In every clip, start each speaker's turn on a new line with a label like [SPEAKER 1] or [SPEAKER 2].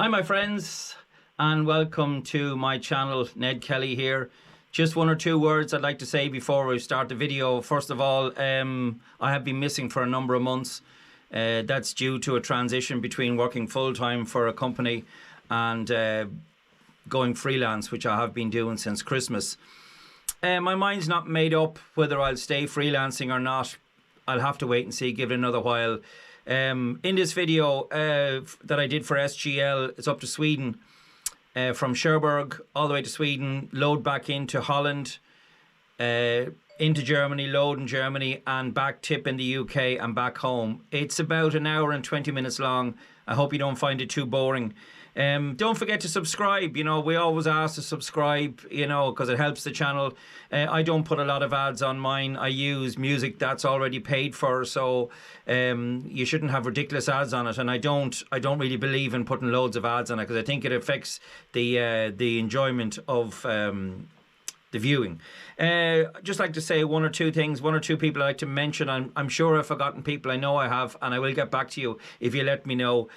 [SPEAKER 1] Hi my friends and welcome to my channel. Ned Kelly here. Just one or two words I'd like to say before we start the video. First of all, I have been missing for a number of months. That's due to a transition between working full-time for a company and going freelance, which I have been doing since Christmas. My mind's not made up whether I'll stay freelancing or not. I'll have to wait and see, give it another while. In this video that I did for SGL, it's up to Sweden, from Cherbourg all the way to Sweden, load back into Holland, into Germany, load in Germany, and back tip in the UK and back home. It's about an hour and 20 minutes long. I hope you don't find it too boring. Don't forget to subscribe. You know, we always ask to subscribe, you know, because it helps the channel. I don't put a lot of ads on mine. I use music that's already paid for, so you shouldn't have ridiculous ads on it. And I don't really believe in putting loads of ads on it because I think it affects the enjoyment of the viewing. Just like to say one or two things, one or two people I like to mention. I'm sure I've forgotten people, I know I have, and I will get back to you if you let me know.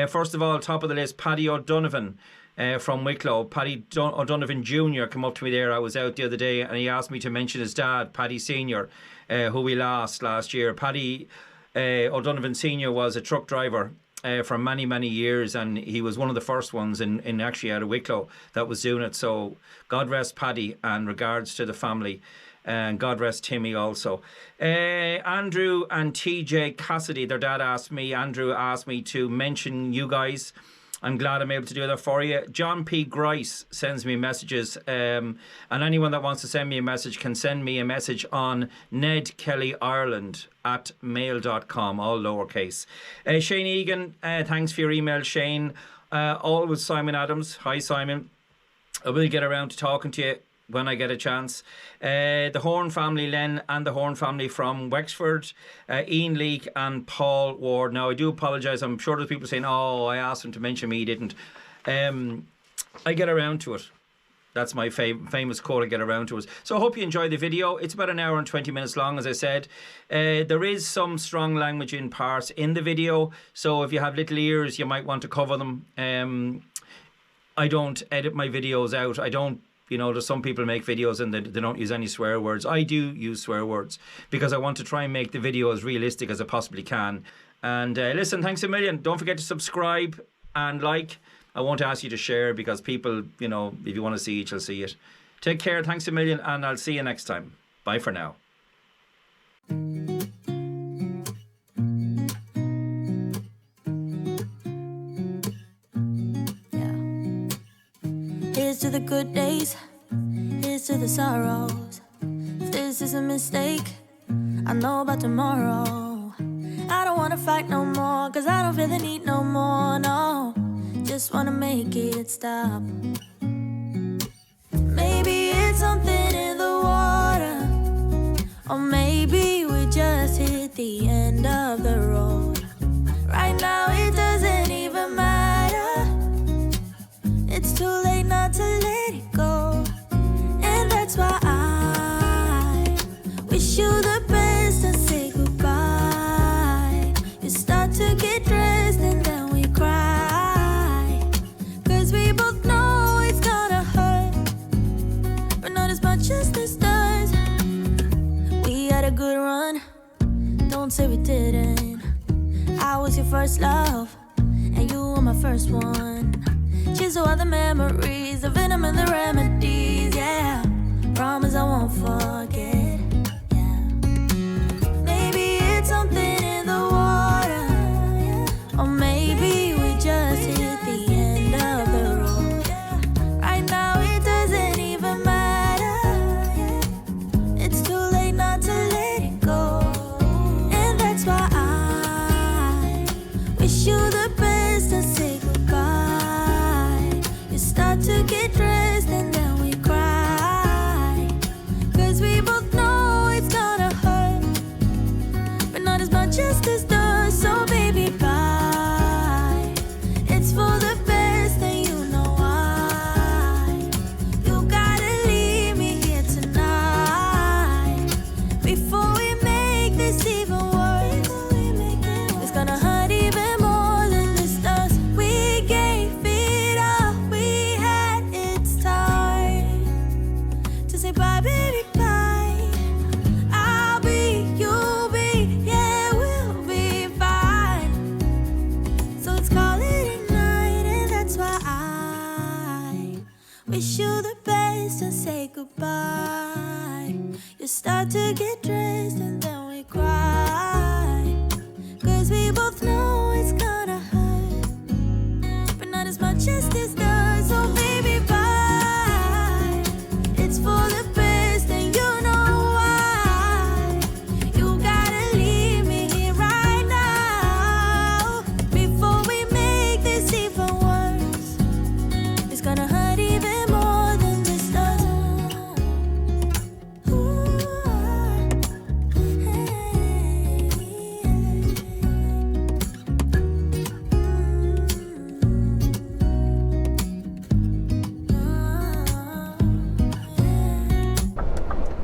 [SPEAKER 1] First of all, top of the list, Paddy O'Donovan from Wicklow. Paddy O'Donovan Jr. came up to me there. I was out the other day and he asked me to mention his dad, Paddy Sr., who we lost last year. Paddy O'Donovan Sr. was a truck driver for many years, and he was one of the first ones in actually out of Wicklow that was doing it. So God rest Paddy and regards to the family, and God rest Timmy also. Andrew and TJ Cassidy, their dad Andrew asked me to mention you guys. I'm glad I'm able to do that for you. John P. Grice sends me messages, and anyone that wants to send me a message can send me a message on nedkellyireland@mail.com, all lowercase. Shane Egan, thanks for your email, Shane. Always Simon Adams. Hi, Simon. I will get around to talking to you when I get a chance. The Horn family, Len and the Horn family from Wexford, Ian Leake and Paul Ward. Now I do apologise, I'm sure there's people saying, oh, I asked him to mention me, he didn't. I get around to it. That's my famous quote, I get around to it. So I hope you enjoy the video. It's about an hour and 20 minutes long, as I said. There is some strong language in parts in the video, so if you have little ears you might want to cover them. I don't edit my videos out. I don't. You know, there's some people make videos and they don't use any swear words. I do use swear words because I want to try and make the video as realistic as I possibly can. And listen, thanks a million. Don't forget to subscribe and like. I won't ask you to share because people, you know, if you want to see it, you'll see it. Take care. Thanks a million, and I'll see you next time. Bye for now.
[SPEAKER 2] Here's to the good days, here's to the sorrows. If this is a mistake, I know about tomorrow. I don't wanna fight no more, cause I don't feel the need no more, no. Just wanna make it stop. Maybe it's something in the water, or maybe we just hit the end of the road. Right now it doesn't even matter. It's too late not to let it go. And that's why I wish you the best and say goodbye. You start to get dressed and then we cry, cause we both know it's gonna hurt, but not as much as this does. We had a good run, don't say we didn't. I was your first love, and you were my first one. Cheers to all the memories, the venom and the remedies, yeah. Promise I won't forget, yeah. Maybe it's something in the water, or maybe we just hit the end of the road. Right now it doesn't even matter. It's too late not to let it go. And that's why I wish you the best and say goodbye. Start to get dressed. wish you the best and say goodbye. You start to get dressed and then we cry, 'cause we both know it's gonna hurt, but not as much as this does. So baby, bye. It's for the best and you know why. You gotta leave me here right now before we make this even worse. It's gonna hurt even more than this does.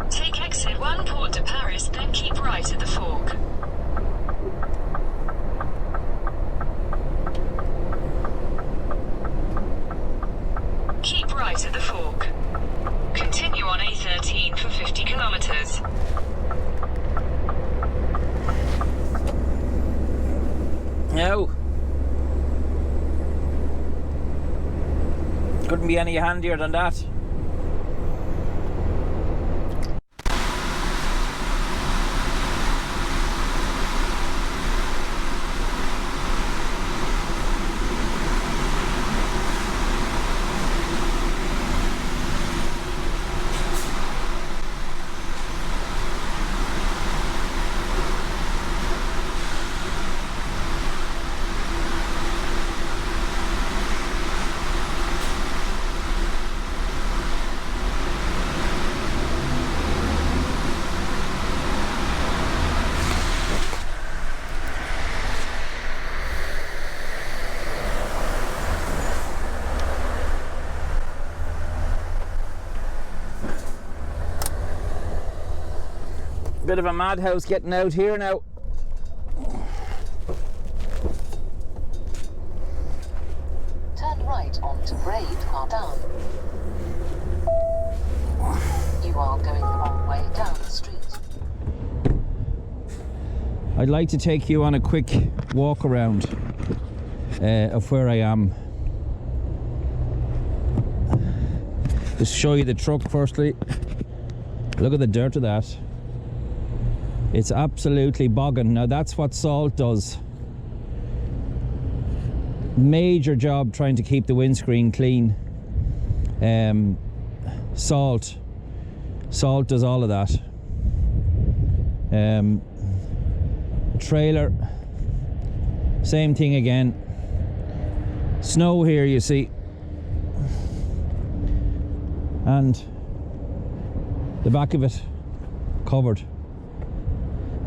[SPEAKER 3] Take exit 1 Port de Paris, then keep right at the fork. Keep right at the fork. Continue on A13 for 50 kilometers.
[SPEAKER 1] No. Couldn't be any handier than that. Bit of a madhouse getting out here now.
[SPEAKER 4] Turn right onto Braid Down. You are going the wrong way down the street.
[SPEAKER 1] I'd like to take you on a quick walk around of where I am. Just show you the truck firstly. Look at the dirt of that. It's absolutely bogging. Now that's what salt does. Major job trying to keep the windscreen clean. Salt does all of that. Trailer, same thing again. Snow here, you see, and the back of it covered.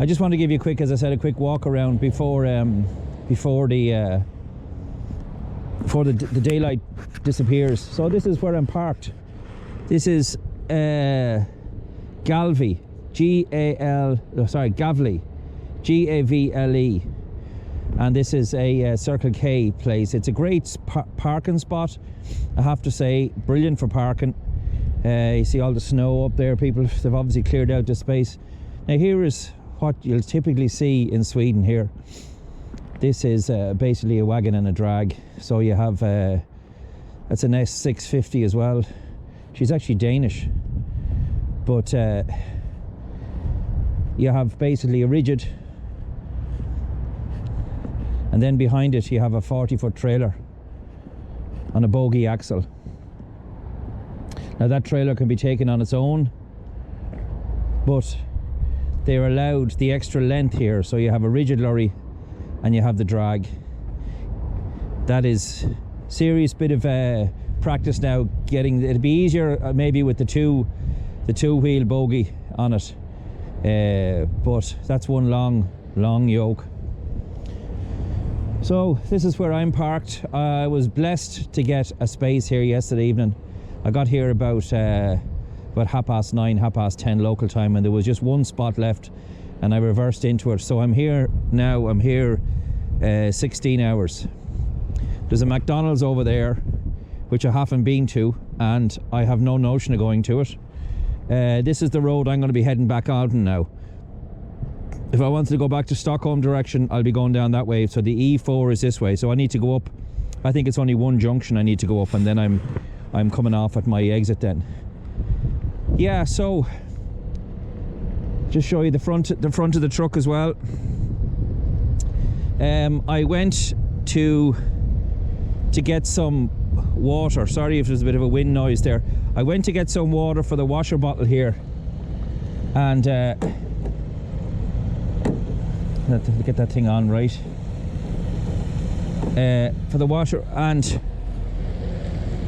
[SPEAKER 1] I just want to give you a quick, as I said, a quick walk around before the daylight disappears. So this is where I'm parked. This is Galvey, Gavley, Gavle, and this is a Circle K place. It's a great parking spot, I have to say. Brilliant for parking. You see all the snow up there. People, they've obviously cleared out the space. Now here is what you'll typically see in Sweden here. This is basically a wagon and a drag. So you have that's an S650 as well. She's actually Danish, but you have basically a rigid, and then behind it you have a 40-foot trailer on a bogie axle. Now that trailer can be taken on its own, but they're allowed the extra length here, so you have a rigid lorry and you have the drag. That is serious bit of practice now. It'd be easier maybe with the two-wheel bogie on it, but that's one long yoke. So this is where I'm parked. I was blessed to get a space here yesterday evening. I got here about 9:30, 10:30 local time, and there was just one spot left, and I reversed into it. So I'm here now. I'm here 16 hours. There's a McDonald's over there, which I haven't been to, and I have no notion of going to it. This is the road I'm going to be heading back out on now. If I wanted to go back to Stockholm direction, I'll be going down that way. So the E4 is this way, so I need to go up. I think it's only one junction I need to go up, and then I'm
[SPEAKER 5] I'm coming off at my exit then. Yeah, so just show you the front of the truck as well. I went to get some water. Sorry if there's a bit of a wind noise there. I went to get some water for the washer bottle here, and get that thing on right. For the washer, and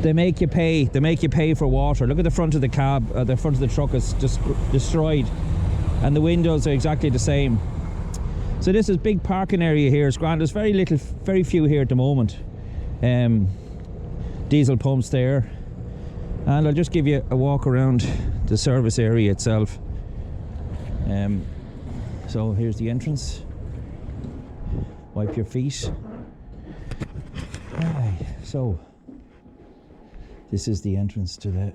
[SPEAKER 5] they make you pay. They make you pay for water. Look at the front of the cab. The front of the truck is just destroyed, and the windows are exactly the same. So this is big parking area here. It's grand. There's very few here at the moment. Diesel pumps there, and I'll just give you a walk around the service area itself. So here's the entrance. Wipe your feet. Right, so this is the entrance to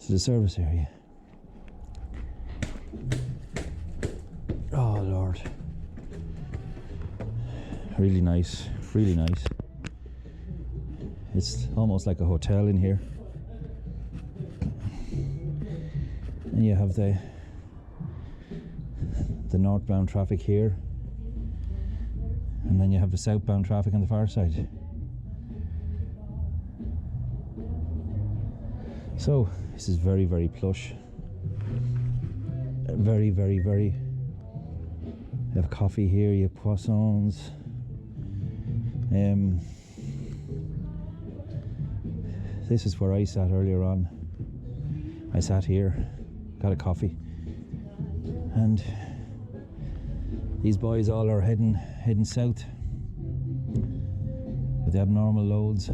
[SPEAKER 5] the service area. Oh Lord, really nice, really nice. It's almost like a hotel in here. And you have the northbound traffic here, and then you have the southbound traffic on the far side. So this is very, very plush. Very, very, very. You have coffee here, you have croissants. This is where I sat earlier on. I sat here, got a coffee, and these boys all are heading south with the abnormal loads.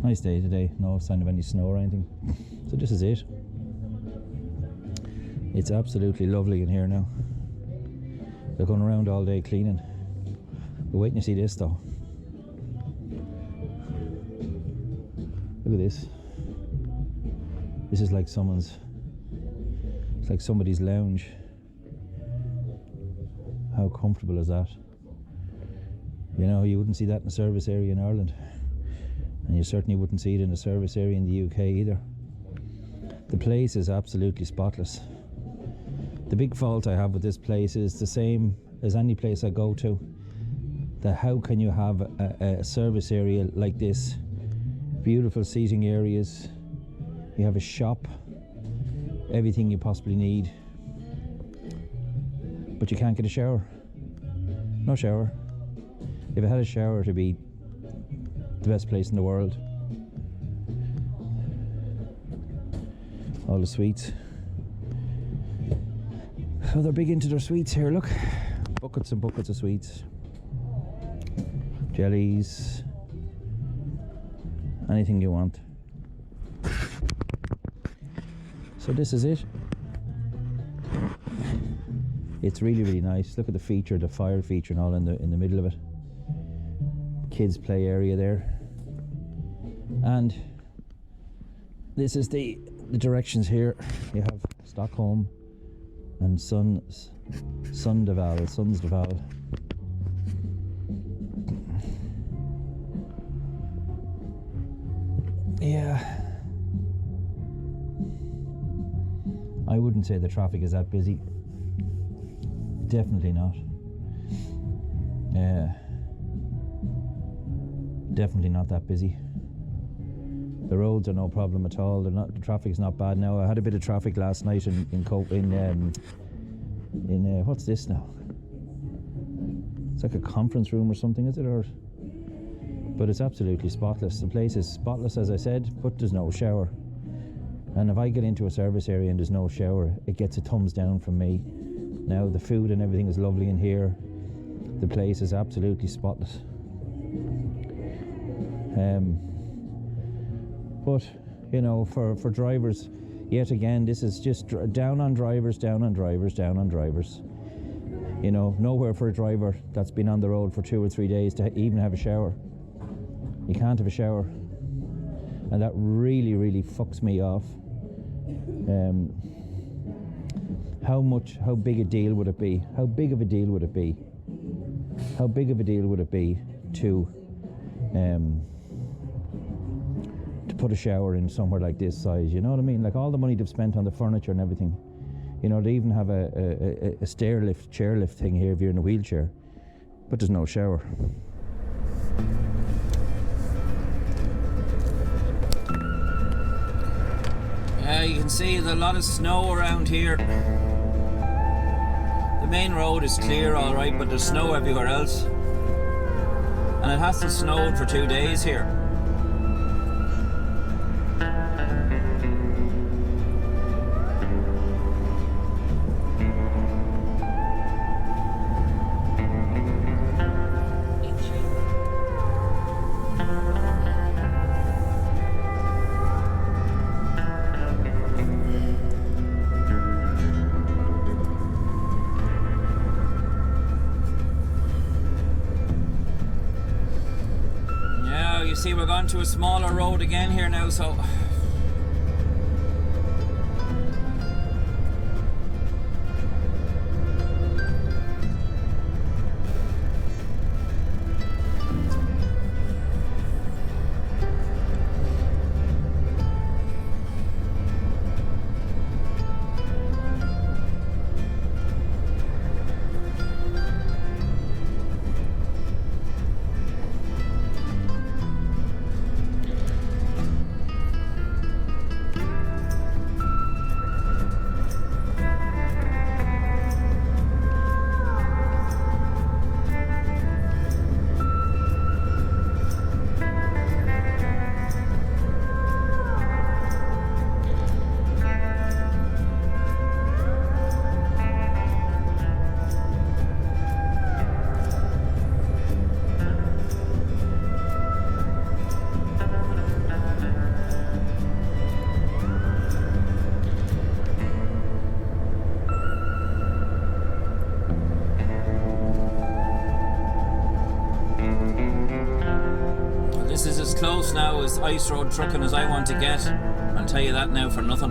[SPEAKER 5] Nice day today, no sign of any snow or anything. So this is it. It's absolutely lovely in here now. They're going around all day cleaning. We're waiting to see this though. Look at this. This is like it's like somebody's lounge. How comfortable is that? You know, you wouldn't see that in a service area in Ireland. And you certainly wouldn't see it in a service area in the UK either. The place is absolutely spotless. The big fault I have with this place is the same as any place I go to. How can you have a service area like this? Beautiful seating areas. You have a shop, everything you possibly need. But you can't get a shower. No shower. If it had a shower, it'd be the best place in the world. All the sweets. So they're big into their sweets here, look. Buckets and buckets of sweets. Jellies. Anything you want. So this is it. It's really, really nice. Look at the feature, the fire feature and all in the middle of it. Kids play area there. And this is the directions here. You have Stockholm and Sundsvall. Yeah. I wouldn't say the traffic is that busy. Definitely not. Definitely not that busy. The roads are no problem at all. The traffic is not bad now. I had a bit of traffic last night in what's this now? It's like a conference room or something, is it? But it's absolutely spotless. The place is spotless, as I said, but there's no shower. And if I get into a service area and there's no shower, it gets a thumbs down from me. Now the food and everything is lovely in here. The place is absolutely spotless. But you know, for drivers, yet again, this is just down on drivers. You know, nowhere for a driver that's been on the road for 2 or 3 days to even have a shower. You can't have a shower, and that really, really fucks me off. how big a deal would it be? How big of a deal would it be? How big of a deal would it be to put a shower in somewhere like this size? You know what I mean? Like all the money they've spent on the furniture and everything. You know, they even have a stairlift, chairlift thing here if you're in a wheelchair, but there's no shower.
[SPEAKER 1] Yeah, you can see there's a lot of snow around here. The main road is clear, all right, but there's snow everywhere else. And it hasn't snowed for 2 days here. See, we're going to a smaller road again here now, so this is as close now as ice road trucking as I want to get. I'll tell you that now for nothing.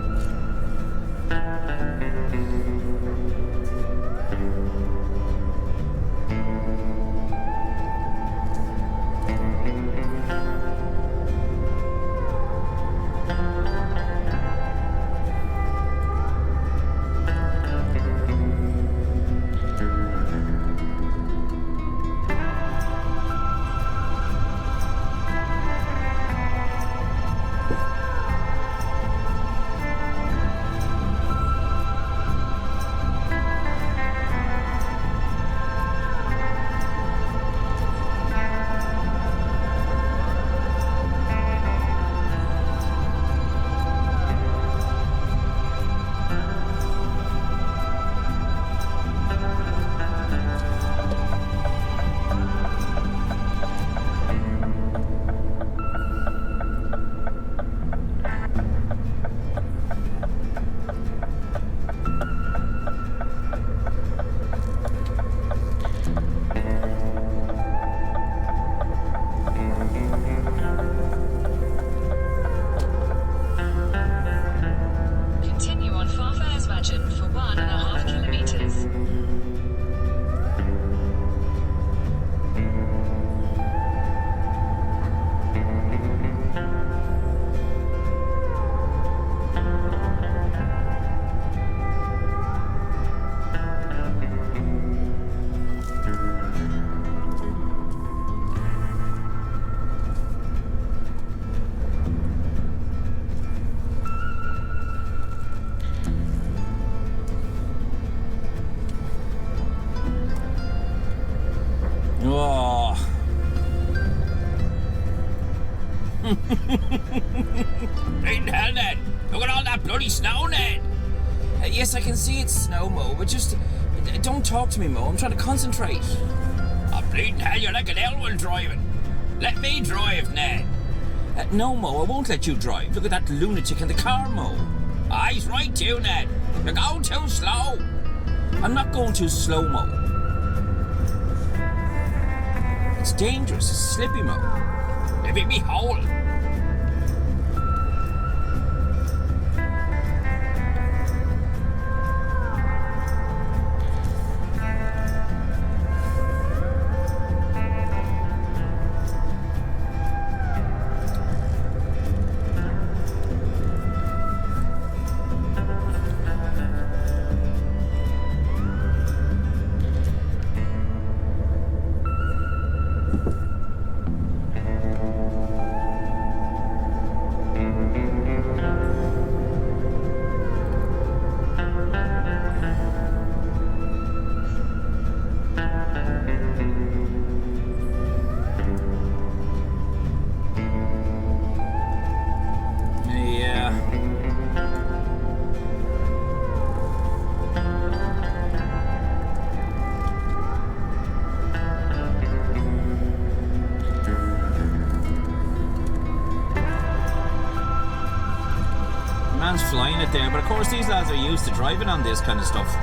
[SPEAKER 6] Ain't hell, Ned. Look at all that bloody snow, Ned.
[SPEAKER 1] Yes, I can see it's snow, Mo, but just don't talk to me, Mo. I'm trying to concentrate.
[SPEAKER 6] Oh, bleeding hell, you're like an Elwell driving. Let me drive, Ned.
[SPEAKER 1] No, Mo, I won't let you drive. Look at that lunatic in the car, Mo.
[SPEAKER 6] Ah, he's right too, Ned. You're going too slow.
[SPEAKER 1] I'm not going too slow, Mo. It's dangerous. It's slippy, Mo.
[SPEAKER 6] Let me hole.
[SPEAKER 7] out there, but of course these lads are used to driving on this kind of stuff.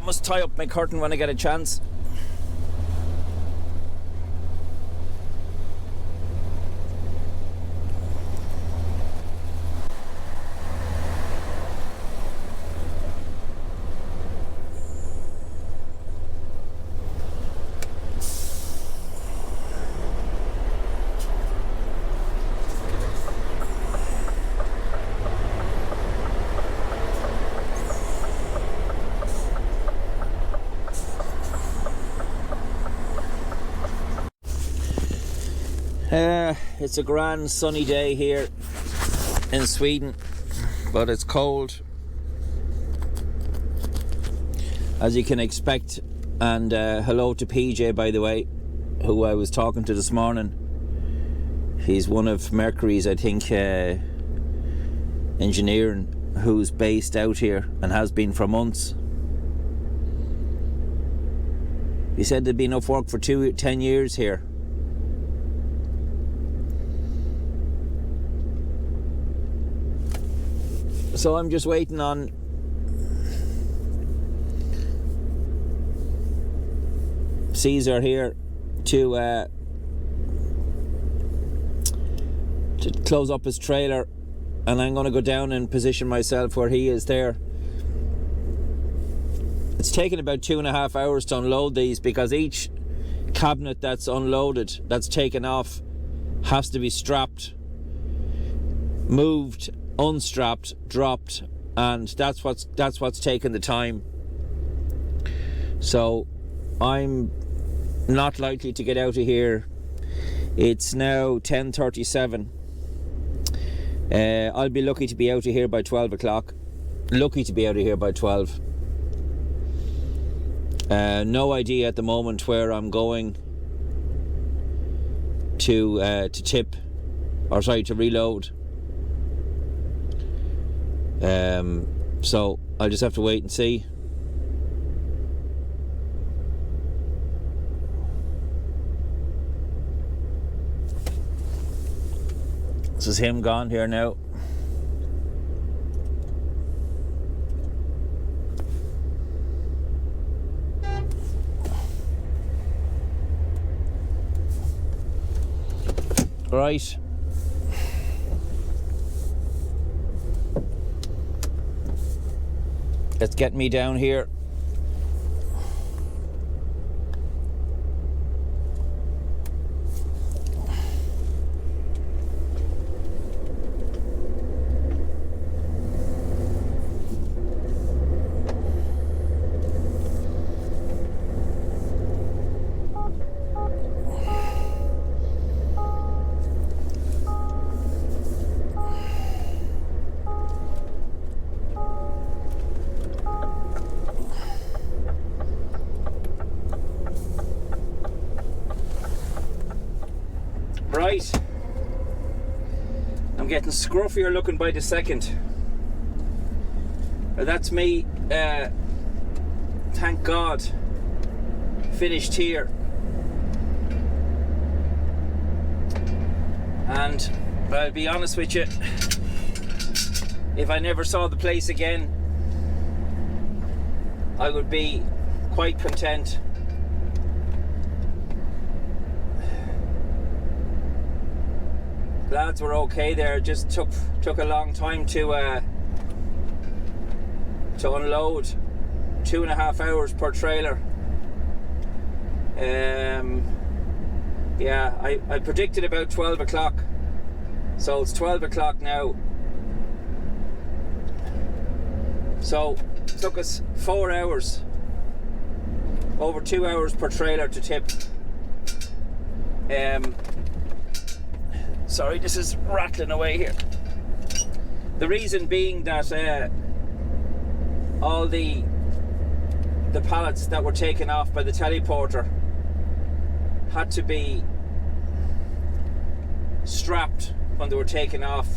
[SPEAKER 7] Must tie up my curtain when I get a chance. It's a grand sunny day here in Sweden, but it's cold, as you can expect. And hello to PJ, by the way, who I was talking to this morning. He's one of Mercury's, I think, engineering, who's based out here and has been for months. He said there'd been enough work for 10 years here. So I'm just waiting on Caesar here to close up his trailer, and I'm going to go down and position myself where he is there. It's taken about 2.5 hours to unload these, because each cabinet that's unloaded, that's taken off, has to be strapped, moved, unstrapped, dropped, and that's what's taken the time. So I'm not likely to get out of here. It's now 10:37. I'll be lucky to be out of here by 12 o'clock. Lucky to be out of here by 12. No idea at the moment where I'm going to tip, or sorry, to reload. So I'll just have to wait and see. This is him gone here now. Right. Let's get me down here. getting scruffier looking by the second. That's me, thank God, finished here. And I'll be honest with you, if I never saw the place again, I would be quite content. Lads were okay there, just took a long time to unload. 2.5 hours per trailer. Yeah, I predicted about 12 o'clock, so it's 12 o'clock now. So it took us 4 hours, over 2 hours per trailer to tip. Sorry, this is rattling away here. The reason being that all the pallets that were taken off by the teleporter had to be strapped when they were taken off.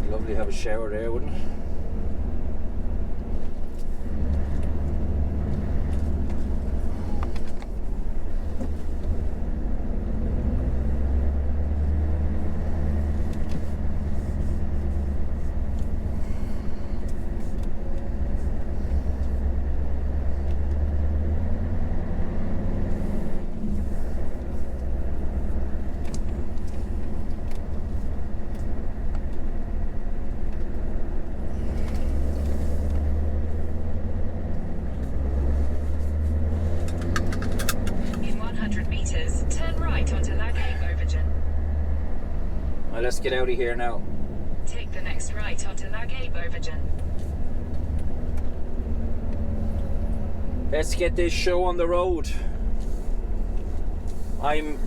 [SPEAKER 7] Lovely to have a shower there, wouldn't it? Let's get out of here now.
[SPEAKER 3] Take the next right onto Calais.
[SPEAKER 7] Let's get this show on the road. I'm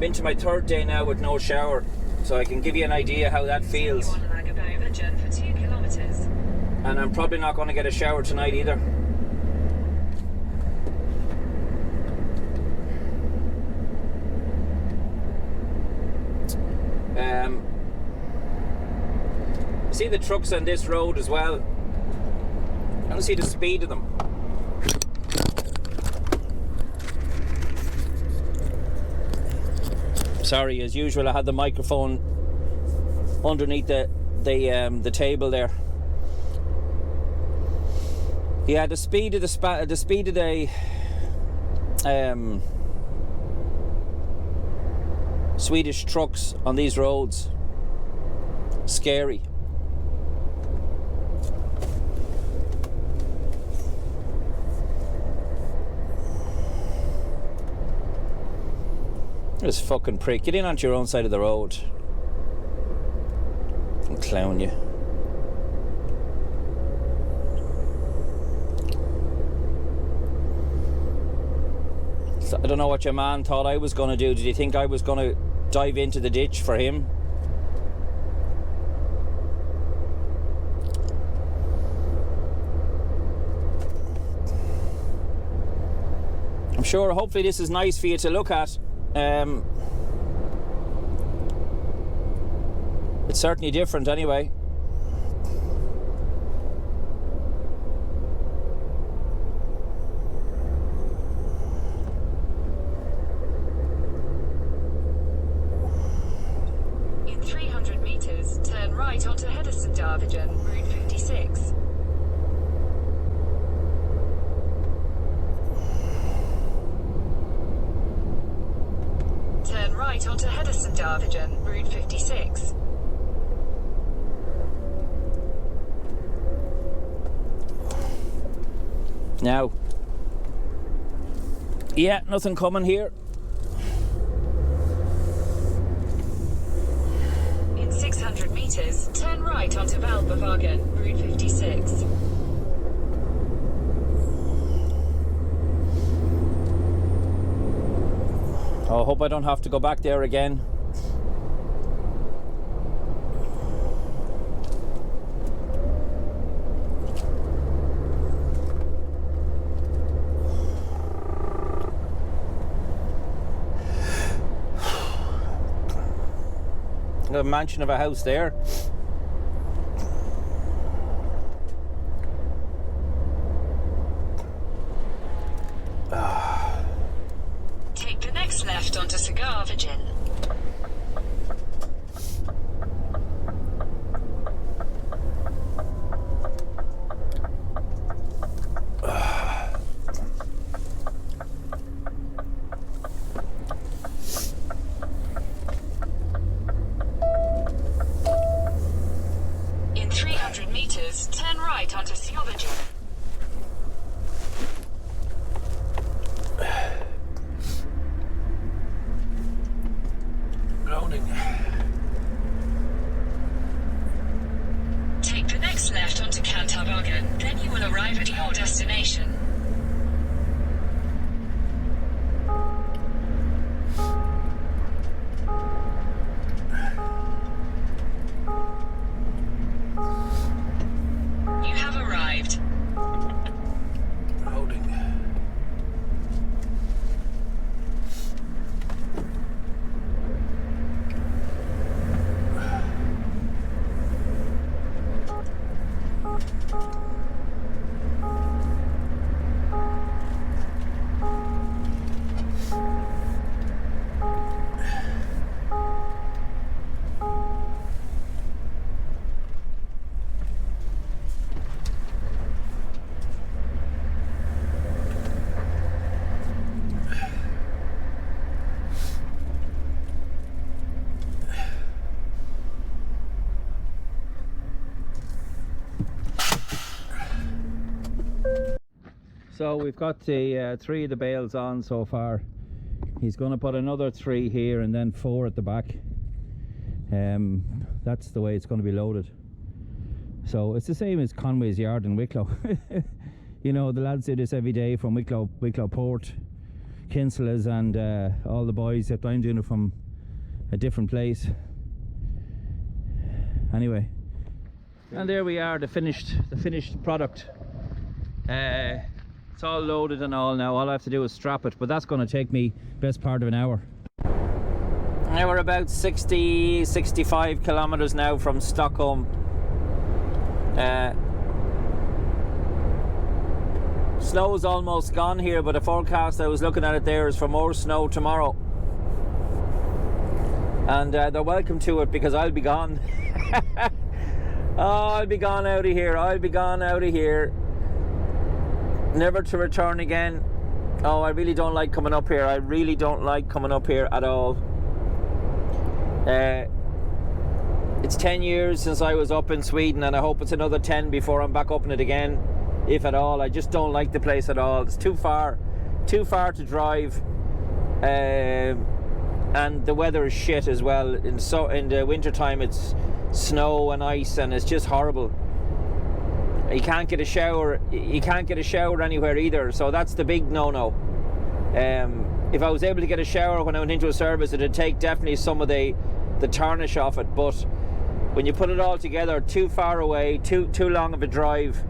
[SPEAKER 7] into my third day now with no shower, so I can give you an idea how that feels.
[SPEAKER 3] For 2 kilometers.
[SPEAKER 7] And I'm probably not going to get a shower tonight either. See the trucks on this road as well. I don't see the speed of them. Sorry, as usual, I had the microphone underneath the table there. Yeah, the speed of the Swedish trucks on these roads, scary. This fucking prick, get in onto your own side of the road. I'm clowning you. So, I don't know what your man thought I was going to do. Did he think I was going to dive into the ditch for him? I'm sure, hopefully this is nice for you to look at. It's certainly different anyway.
[SPEAKER 3] In 300 meters, turn right onto Hedesundavegen, Route 56. Turn right onto Hedesundavegen, Route 56.
[SPEAKER 7] Now, yeah, nothing coming here.
[SPEAKER 3] In 600 meters, turn right onto Valbavagen, Route 56.
[SPEAKER 7] I hope I don't have to go back there again. A mansion of a house there.
[SPEAKER 3] Take the next left onto Cigar Virgin. In 300 meters, turn right onto Cigar Virgin. Take the next left onto Cantaboggan, then you will arrive at your destination. You have arrived.
[SPEAKER 7] Holding. So we've got the 3 of the bales on so far. He's going to put another 3 here and then 4 at the back. That's the way it's going to be loaded. So it's the same as Conway's yard in Wicklow. You know, the lads do this every day from Wicklow Port, Kinselas, and all the boys, except I'm doing it from a different place. Anyway, and there we are, the finished product. It's all loaded and all now. All I have to do is strap it, but that's going to take me best part of an hour. Now we're about 65 kilometers now from Stockholm. Snow's almost gone here, but the forecast I was looking at it there is for more snow tomorrow. And they're welcome to it because I'll be gone. Oh, I'll be gone out of here. I'll be gone out of here. Never to return again. Oh, I really don't like coming up here. I really don't like coming up here at all. It's 10 years since I was up in Sweden, and I hope it's another 10 before I'm back up in it again, if at all. I just don't like the place at all. It's too far to drive, and the weather is shit as well. In the winter time, it's snow and ice, and it's just horrible. You can't get a shower. You can't get a shower anywhere either. So that's the big no-no. If I was able to get a shower when I went into a service, it'd take definitely some of the tarnish off it. But when you put it all together, too far away, too long of a drive,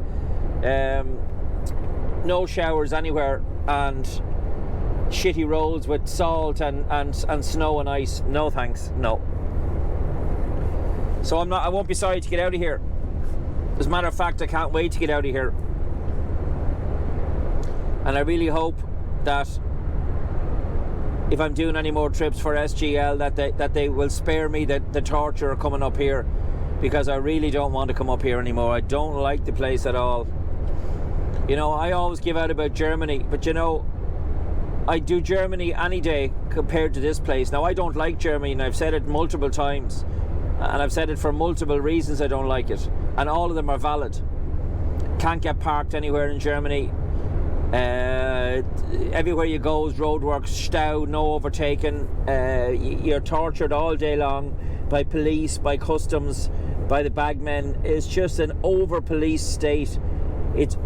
[SPEAKER 7] no showers anywhere, and shitty roads with salt and snow and ice. No thanks. No. So I won't be sorry to get out of here. As a matter of fact, I can't wait to get out of here. And I really hope that if I'm doing any more trips for SGL, that they will spare me the torture of coming up here, because I really don't want to come up here anymore. I don't like the place at all. You know, I always give out about Germany, but you know, I do Germany any day compared to this place. Now, I don't like Germany, and I've said it multiple times, and I've said it for multiple reasons I don't like it, and all of them are valid. Can't get parked anywhere in Germany. Everywhere you go is roadworks, stau, no overtaking. You're tortured all day long by police, by customs, by the bagmen. It's just an over-policed state. It's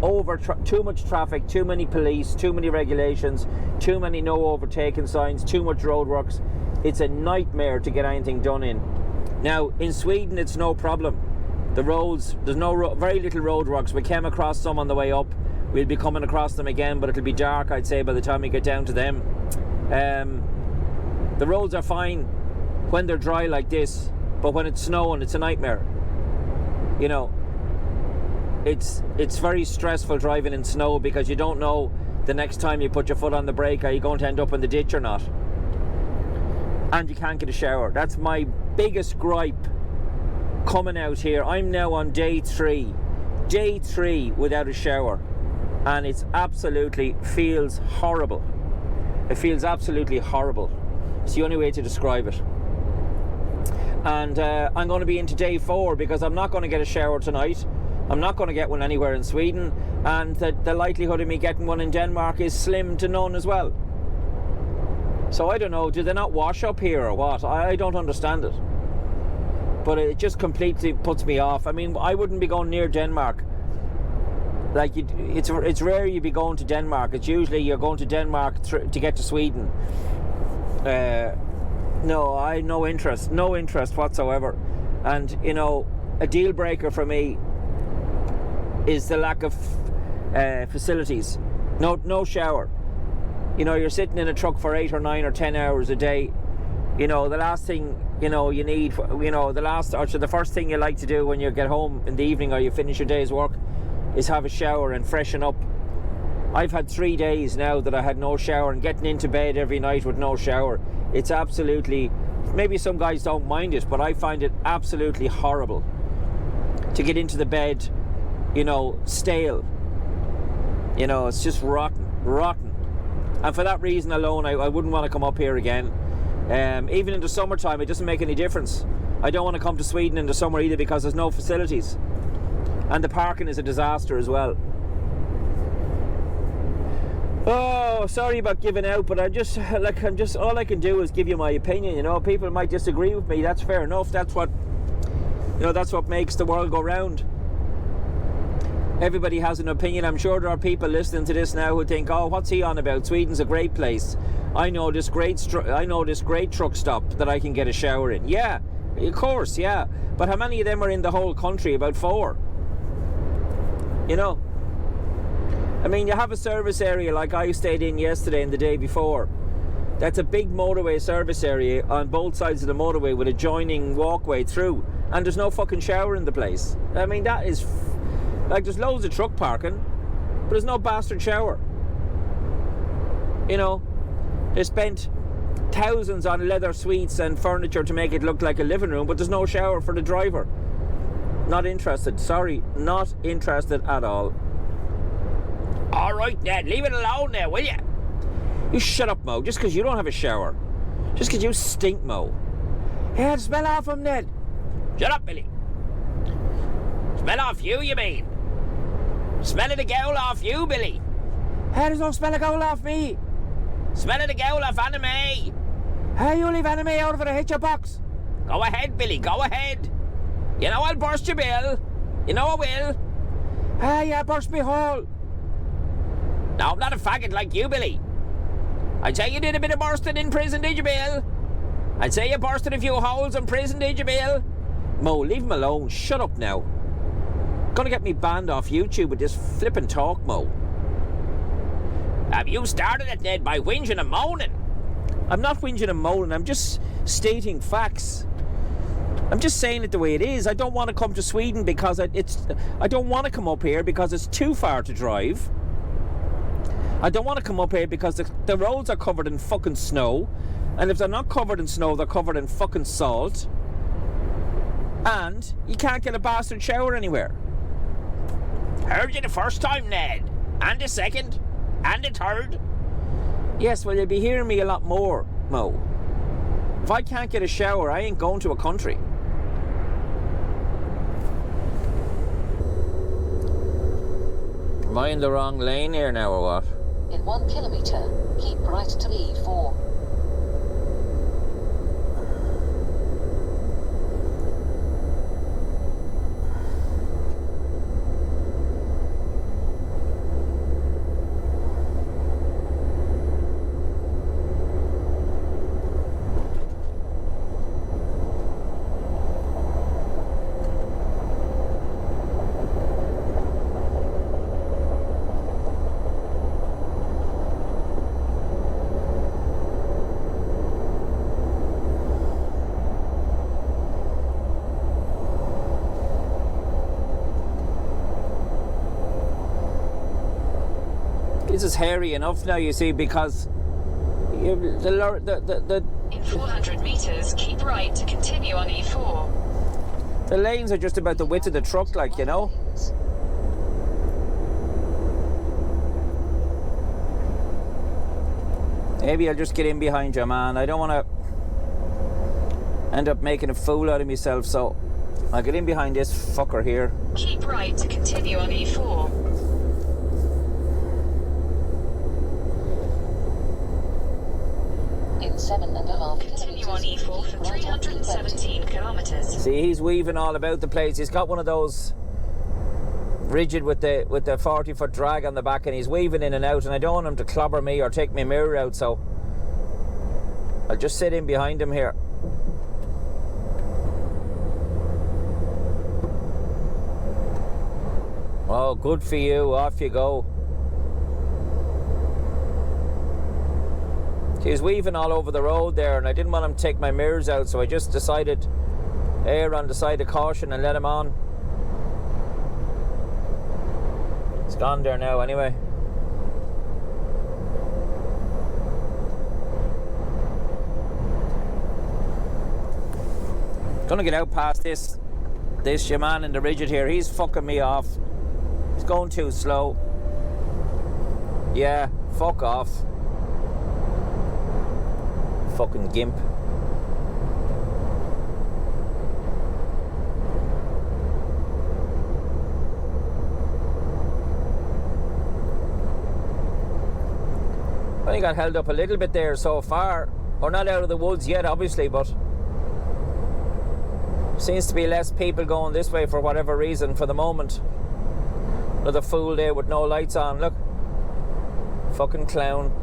[SPEAKER 7] too much traffic, too many police, too many regulations, too many no overtaking signs, too much roadworks. It's a nightmare to get anything done in. Now, in Sweden, it's no problem. The roads, there's very little roadworks. We came across some on the way up. We'll be coming across them again, but it'll be dark, I'd say, by the time we get down to them. The roads are fine when they're dry like this. but when it's snowing, it's a nightmare. You know, it's very stressful driving in snow because you don't know the next time you put your foot on the brake, are you going to end up in the ditch or not? And you can't get a shower. That's my biggest gripe coming out here. I'm now on day 3 without a shower, and it's absolutely feels horrible. It feels absolutely horrible. It's the only way to describe it. And I'm going to be into day 4 because I'm not going to get a shower tonight. I'm not going to get one anywhere in Sweden, and the likelihood of me getting one in Denmark is slim to none as well. So I don't know, do they not wash up here or what? I don't understand it. But it just completely puts me off. I mean, I wouldn't be going near Denmark. Like, it's rare you'd be going to Denmark. It's usually you're going to Denmark to get to Sweden. No, I no interest whatsoever. And, you know, a deal breaker for me is the lack of facilities. No shower. You know, you're sitting in a truck for 8 or 9 or 10 hours a day. You know, the last thing, you know, you need, you know, the first thing you like to do when you get home in the evening or you finish your day's work is have a shower and freshen up. I've had 3 days now that I had no shower, and getting into bed every night with no shower, it's absolutely, maybe some guys don't mind it, but I find it absolutely horrible to get into the bed, you know, stale. You know, it's just rotten. And for that reason alone, I wouldn't want to come up here again. Even in the summertime, it doesn't make any difference. I don't want to come to Sweden in the summer either because there's no facilities. And the parking is a disaster as well. Oh, sorry about giving out, but all I can do is give you my opinion, you know. People might disagree with me, that's fair enough. That's what makes the world go round. Everybody has an opinion. I'm sure there are people listening to this now who think, oh, what's he on about? Sweden's a great place. I know this great truck stop that I can get a shower in. Yeah, of course, yeah. But how many of them are in the whole country? About 4. You know? I mean, you have a service area like I stayed in yesterday and the day before. That's a big motorway service area on both sides of the motorway with a joining walkway through. And there's no fucking shower in the place. I mean, that is... Like, there's loads of truck parking, but there's no bastard shower. You know, they spent thousands on leather suites and furniture to make it look like a living room, but there's no shower for the driver. Not interested. Sorry, not interested at all.
[SPEAKER 6] All right, Ned, leave it alone there, will you?
[SPEAKER 7] You shut up, Mo, just because you don't have a shower. Just because you stink, Mo. Hey, smell off him, Ned.
[SPEAKER 6] Shut up, Billy. Smell off you mean? Smell of the gowl off you, Billy.
[SPEAKER 7] Hey, there's no smell of gowl off me.
[SPEAKER 6] Smell of the gowl off anime.
[SPEAKER 7] Hey, you leave anime out of it, I hit your box.
[SPEAKER 6] Go ahead, Billy, go ahead. You know I'll burst your bill. You know I will.
[SPEAKER 7] Hey, yeah, burst me hole.
[SPEAKER 6] No, I'm not a faggot like you, Billy. I'd say you did a bit of bursting in prison, did you, Bill? I'd say you bursted a few holes in prison, did you, Bill?
[SPEAKER 7] Mo, leave him alone. Shut up now. Gonna get me banned off YouTube with this flippin' talk, Mo.
[SPEAKER 6] Have you started it, Ned, by whinging and moaning?
[SPEAKER 7] I'm not whinging and moaning. I'm just stating facts. I'm just saying it the way it is. I don't want to come to Sweden because I don't want to come up here because it's too far to drive. I don't want to come up here because the roads are covered in fucking snow. And if they're not covered in snow, they're covered in fucking salt. And you can't get a bastard shower anywhere.
[SPEAKER 6] Heard you the first time, Ned. And the second. And the third.
[SPEAKER 7] Yes, well, you'll be hearing me a lot more, Mo. If I can't get a shower, I ain't going to a country. Am I in the wrong lane here now or what?
[SPEAKER 4] In 1 kilometre, keep right to E4.
[SPEAKER 7] This is hairy enough now, you see, because the
[SPEAKER 3] In 400 metres, keep right to continue on E4.
[SPEAKER 7] the lanes are just about the width of the truck, like, you know. Maybe I'll just get in behind you, man. I don't want to end up making a fool out of myself, so I'll get in behind this fucker here.
[SPEAKER 3] Keep right to continue on E4.
[SPEAKER 4] In 7.5
[SPEAKER 3] Continue on E4 for 317 kilometres.
[SPEAKER 7] See, he's weaving all about the place. He's got one of those rigid with the 40-foot drag on the back, and he's weaving in and out, and I don't want him to clobber me or take my mirror out, so I'll just sit in behind him here. Oh, good for you. Off you go. He was weaving all over the road there, and I didn't want him to take my mirrors out, so I just decided err on the side of caution and let him on. It's gone there now anyway. Gonna get out past this your man in the rigid here. He's fucking me off. He's going too slow. Yeah, fuck off. Fucking gimp. Only got held up a little bit there so far. We're not out of the woods yet, obviously, but seems to be less people going this way for whatever reason for the moment. Another fool there with no lights on, look. Fucking clown.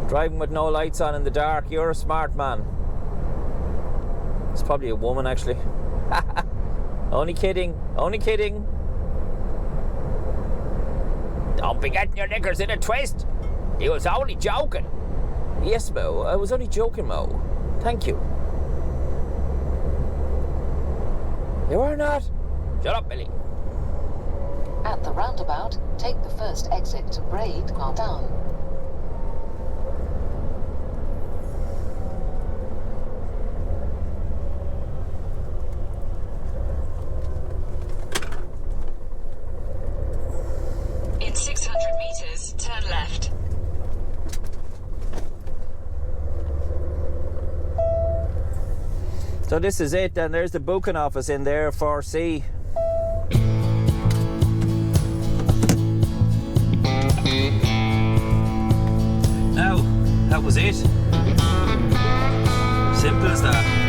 [SPEAKER 7] Driving with no lights on in the dark, you're a smart man. It's probably a woman, actually. Only kidding, only kidding. Don't be getting your knickers in a twist. He was only joking. Yes, Mo, I was only joking, Mo. Thank you. You are not. Shut up, Billy.
[SPEAKER 4] At the roundabout, take the first exit to Braid down.
[SPEAKER 3] In 600 metres, turn left.
[SPEAKER 7] So this is it, and there's the booking office in there for C.
[SPEAKER 1] Now, that was it. Simple as that.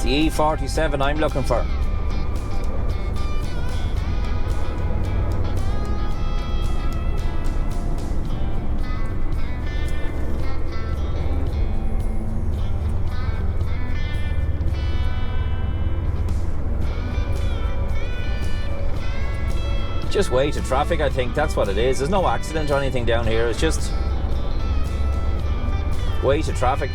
[SPEAKER 6] the E47 I'm looking for. Just way to traffic, I think. That's what it is. There's no accident or anything down here. It's just way to traffic.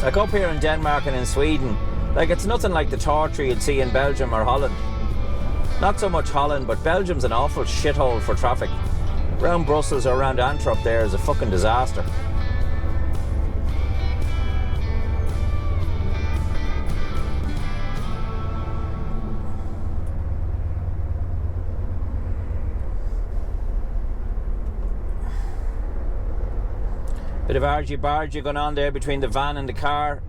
[SPEAKER 6] Like up here in Denmark and in Sweden, like it's nothing like the torture you'd see in Belgium or Holland. Not so much Holland, but Belgium's an awful shithole for traffic. Around Brussels or around Antwerp there is a fucking disaster. Bit of argy-bargy going on there between the van and the car.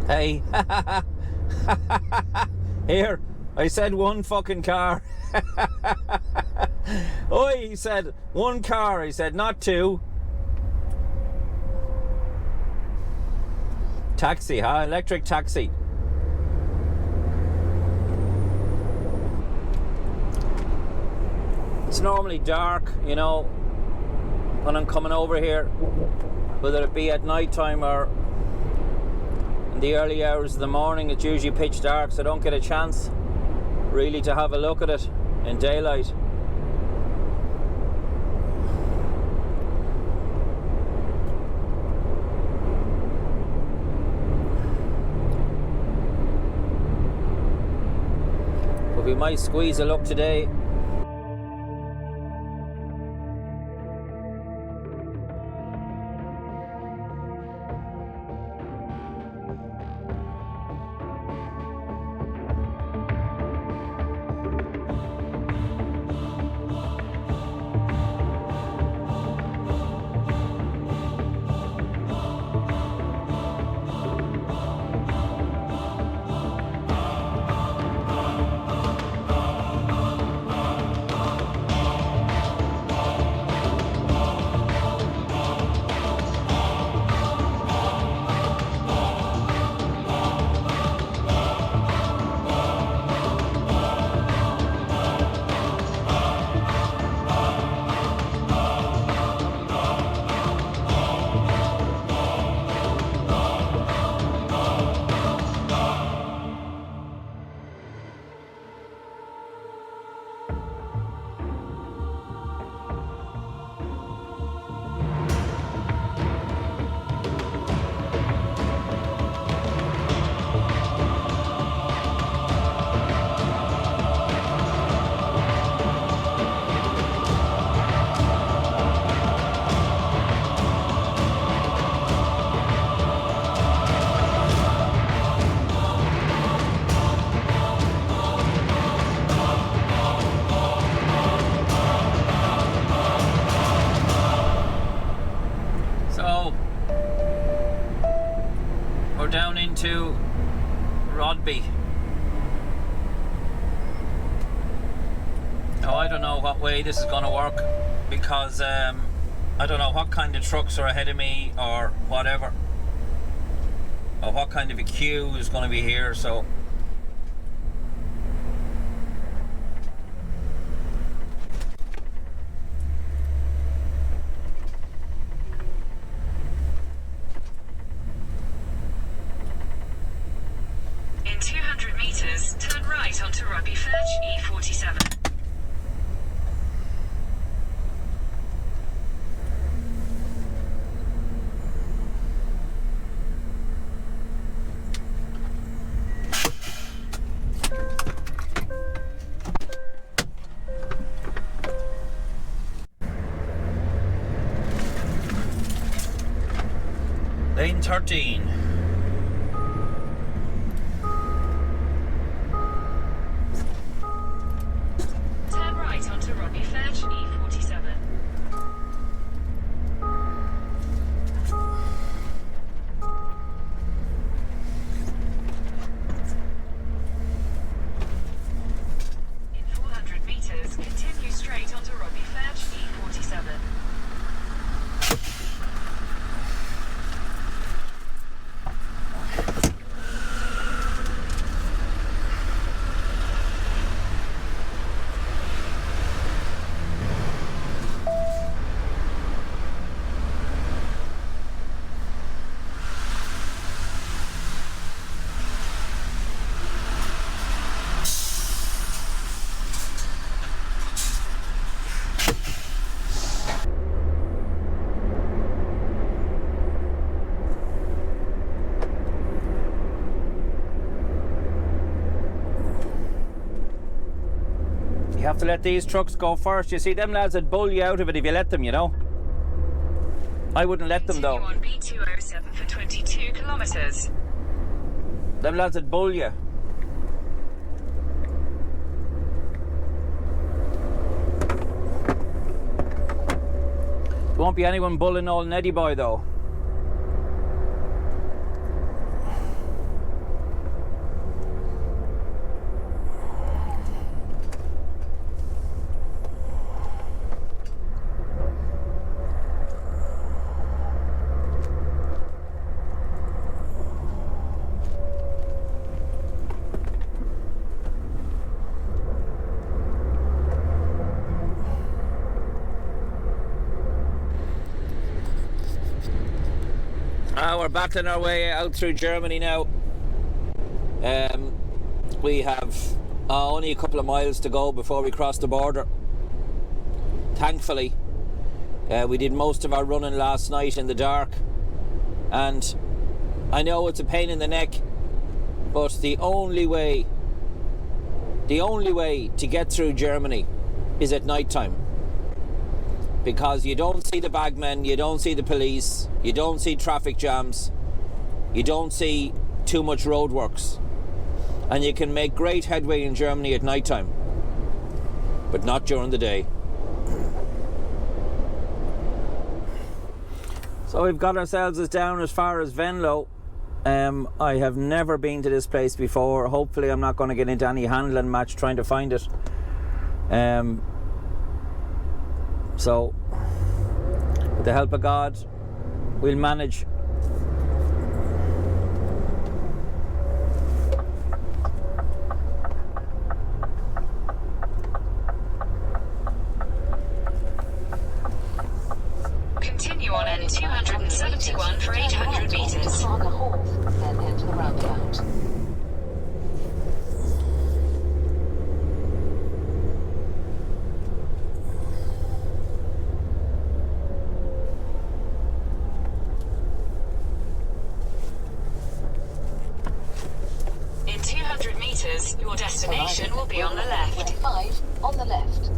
[SPEAKER 6] Hey, here. I said one fucking car. Oi, he said one car. He said not two. Taxi, huh? Electric taxi. It's normally dark, you know, when I'm coming over here, whether it be at night time or in the early hours of the morning. It's usually pitch dark, so I don't get a chance really to have a look at it in daylight. But we might squeeze a look today. To Rodby. Now I don't know what way this is going to work because I don't know what kind of trucks are ahead of me or whatever, or what kind of a queue is going to be here, so
[SPEAKER 3] onto Rugby Fetch, E47.
[SPEAKER 1] Lane 13.
[SPEAKER 6] You have to let these trucks go first. You see, them lads would bull you out of it if you let them, you know. I wouldn't let them, though.
[SPEAKER 3] Continue on B207 for 22 kilometres.
[SPEAKER 6] Them lads would bull you. There won't be anyone bulling old Neddy boy, though. We're battling our way out through Germany now. We have only a couple of miles to go before we cross the border. Thankfully, we did most of our running last night in the dark, and I know it's a pain in the neck, but the only way to get through Germany is at night time. Because you don't see the bagmen, you don't see the police, you don't see traffic jams, you don't see too much roadworks, and you can make great headway in Germany at night time, but not during the day. So we've got ourselves down as far as Venlo. I have never been to this place before. Hopefully I'm not going to get into any handling match trying to find it. So, with the help of God, we'll manage.
[SPEAKER 3] Continue on N271 for 800 metres.
[SPEAKER 4] Then head to the roundabout.
[SPEAKER 3] In 200 metres, your destination will be on the left.
[SPEAKER 4] 5 on the left.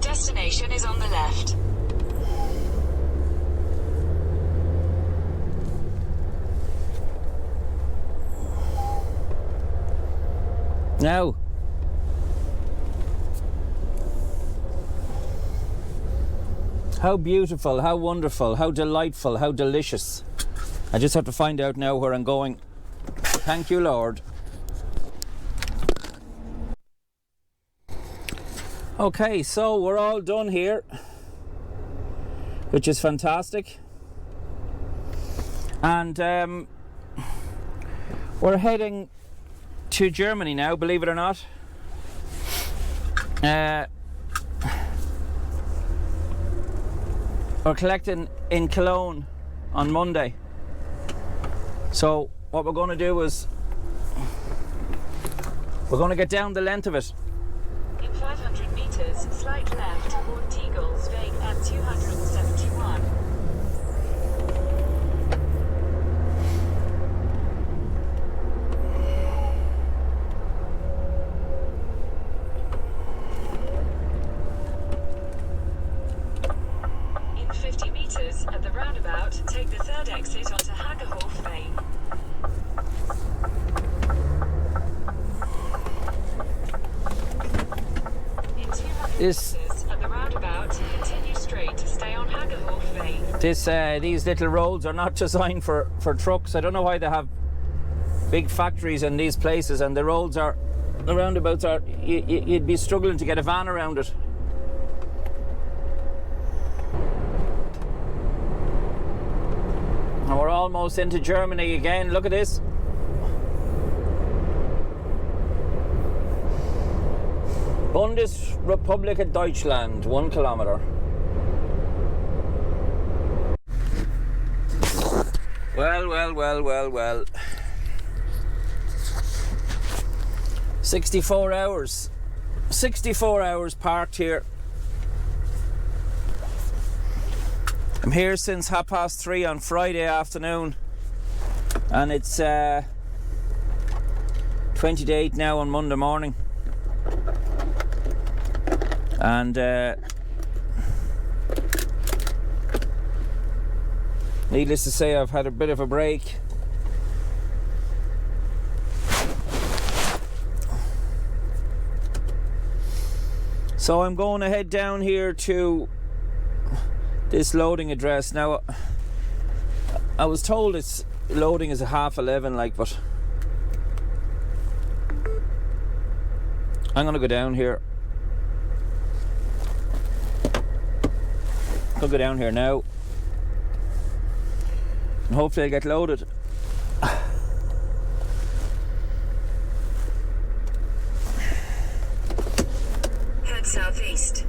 [SPEAKER 3] Destination is on the left.
[SPEAKER 6] Now, how beautiful, how wonderful, how delightful, how delicious. I just have to find out now where I'm going. Thank you, Lord. Okay, so we're all done here, which is fantastic, and we're heading to Germany now, believe it or not. We're collecting in Cologne on Monday, so what we're going to do is we're going to get down the length of it.
[SPEAKER 3] 500 metres, slight left toward Tegelsveg at 271. In 50 metres, at the roundabout, take the third exit onto Hagerhof Bay.
[SPEAKER 6] This
[SPEAKER 3] at the roundabout, continue straight to stay on Hagerhof Bay.
[SPEAKER 6] These little roads are not designed for trucks. I don't know why they have big factories in these places, and the roads are, the roundabouts are, you'd be struggling to get a van around it. And we're almost into Germany again. Look at this. Bundesrepublik Deutschland, 1 kilometre. Well. 64 hours. 64 hours parked here. I'm here since 3:30 on Friday afternoon, and it's 20 to 8 now on Monday morning. And needless to say, I've had a bit of a break. So I'm going to head down here to this loading address. Now, I was told it's loading is at 11:30, like, but I'm going to go down here. I'll go down here now, and hopefully I'll get loaded.
[SPEAKER 3] Head southeast.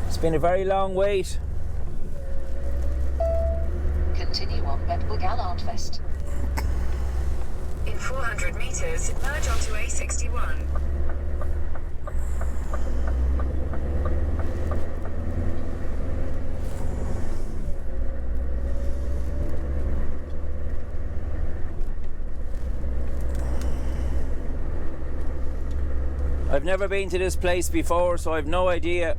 [SPEAKER 6] It's been a very long wait.
[SPEAKER 4] Continue on Bedwig Alardfest.
[SPEAKER 3] In 400 metres, merge onto A61.
[SPEAKER 6] I've never been to this place before, so I've no idea.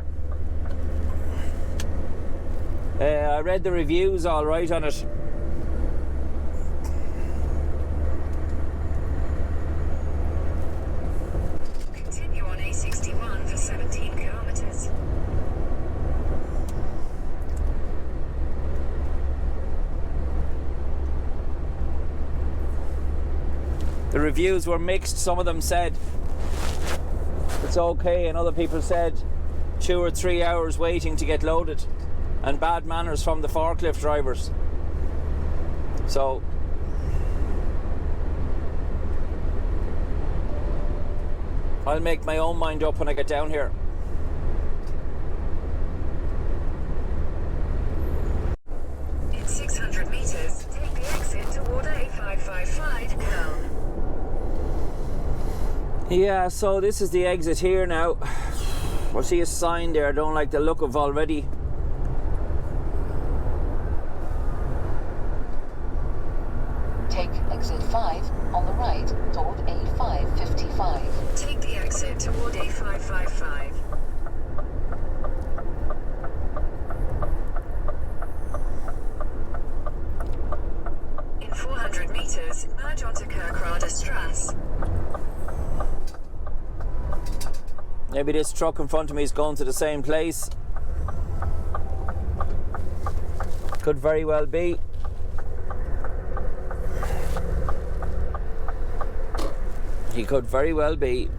[SPEAKER 6] I read the reviews all right on it.
[SPEAKER 3] Continue on A61 for 17 kilometres.
[SPEAKER 6] The reviews were mixed. Some of them said it's okay, and other people said 2 or 3 hours waiting to get loaded, and bad manners from the forklift drivers. So I'll make my own mind up when I get down here.
[SPEAKER 3] In 600 metres, take the exit toward A555 Calais.
[SPEAKER 6] Yeah, so this is the exit here now. I see a sign there I don't like the look of already.
[SPEAKER 4] Take exit 5 on the right toward A555.
[SPEAKER 3] Take the exit toward A555. In 400 metres, merge onto Kerkrade.
[SPEAKER 6] Maybe this truck in front of me is going to the same place. Could very well be. He could very well be.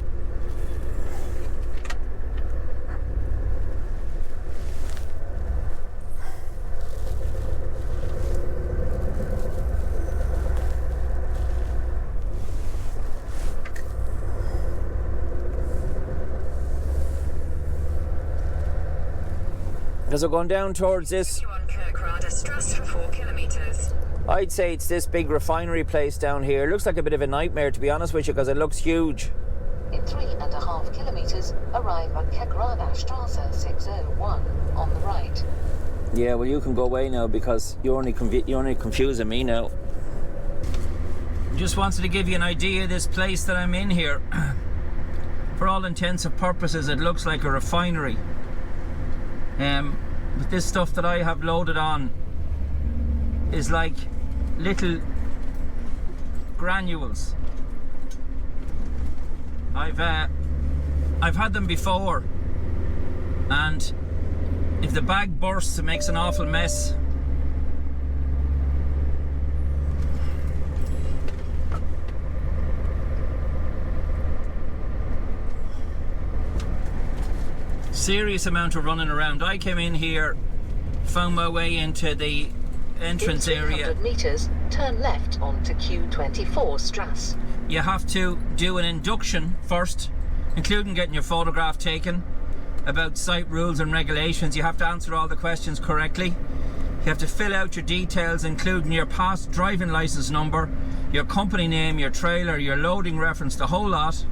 [SPEAKER 6] As we're going down towards this,
[SPEAKER 3] Continue on Kerkrade for 4 kilometres.
[SPEAKER 6] I'd say it's this big refinery place down here. It looks like a bit of a nightmare, to be honest with you, because it looks huge.
[SPEAKER 4] In 3.5 kilometres, arrive at Kerkrade 601 on the right.
[SPEAKER 6] Yeah, well, you can go away now because you're only confusing me now. Just wanted to give you an idea of this place that I'm in here. For all intents and purposes, it looks like a refinery. But this stuff that I have loaded on is like little granules. I've had them before, and if the bag bursts, it makes an awful mess.
[SPEAKER 1] serious amount of running around. I came in here, found my way into the entrance
[SPEAKER 4] In 300
[SPEAKER 1] area.
[SPEAKER 4] metres, turn left onto Q24 Strasse.
[SPEAKER 1] You have to do an induction first, including getting your photograph taken, about site rules and regulations. You have to answer all the questions correctly. You have to fill out your details, including your past driving licence number, your company name, your trailer, your loading reference, the whole lot.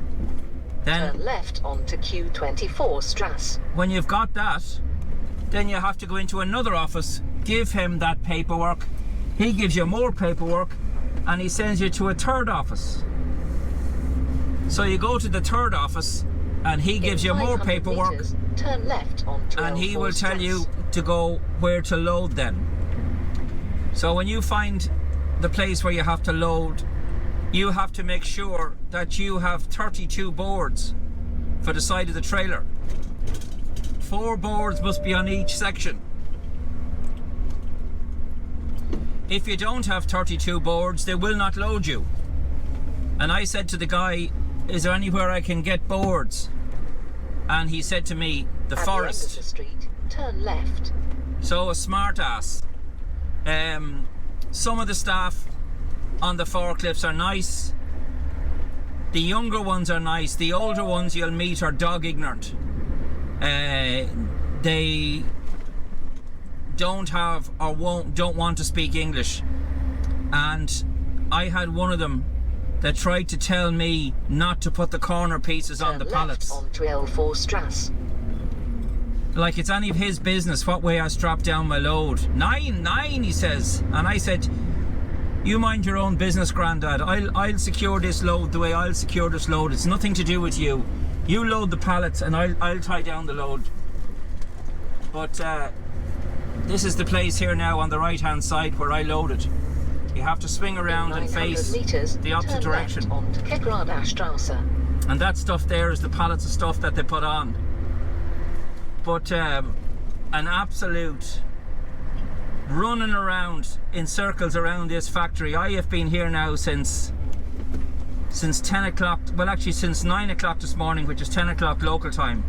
[SPEAKER 1] Then
[SPEAKER 4] Turn left onto Q24 Strasse.
[SPEAKER 1] when you've got that, then you have to go into another office, give him that paperwork, he gives you more paperwork, and he sends you to a third office. So you go to the third office and he gives you more
[SPEAKER 4] 500
[SPEAKER 1] paperwork,
[SPEAKER 4] metres, turn left onto
[SPEAKER 1] and he
[SPEAKER 4] L4
[SPEAKER 1] will tell you
[SPEAKER 4] Strasse.
[SPEAKER 1] to go where to load then. So when you find the place where you have to load, you have to make sure that you have 32 boards for the side of the trailer. 4 boards must be on each section. If you don't have 32 boards, they will not load you. And I said to the guy, is there anywhere I can get boards? And he said to me, the
[SPEAKER 4] At
[SPEAKER 1] forest.
[SPEAKER 4] the end of the street, turn left.
[SPEAKER 1] So a smart ass. Some of the staff on the forklifts are nice. The younger ones are nice. The older ones you'll meet are dog ignorant. They don't have or don't want to speak English. And I had one of them that tried to tell me not to put the corner pieces on
[SPEAKER 4] Turn
[SPEAKER 1] the
[SPEAKER 4] left
[SPEAKER 1] pallets.
[SPEAKER 4] onto L4 Strasse.
[SPEAKER 1] Like it's any of his business what way I strap down my load. 9, he says. And I said, you mind your own business, Grandad. I'll secure this load the way I'll secure this load. It's nothing to do with you. You load the pallets and I'll tie down the load. But this is the place here now on the right hand side where I loaded. You have to swing around and
[SPEAKER 4] 900
[SPEAKER 1] face
[SPEAKER 4] metres,
[SPEAKER 1] the opposite
[SPEAKER 4] turn
[SPEAKER 1] direction.
[SPEAKER 4] left onto Kegradstrasse.
[SPEAKER 1] And that stuff there is the pallets of stuff that they put on. But an absolute running around in circles around this factory. I have been here now since 10 o'clock, well actually since 9 o'clock this morning, which is 10 o'clock local time.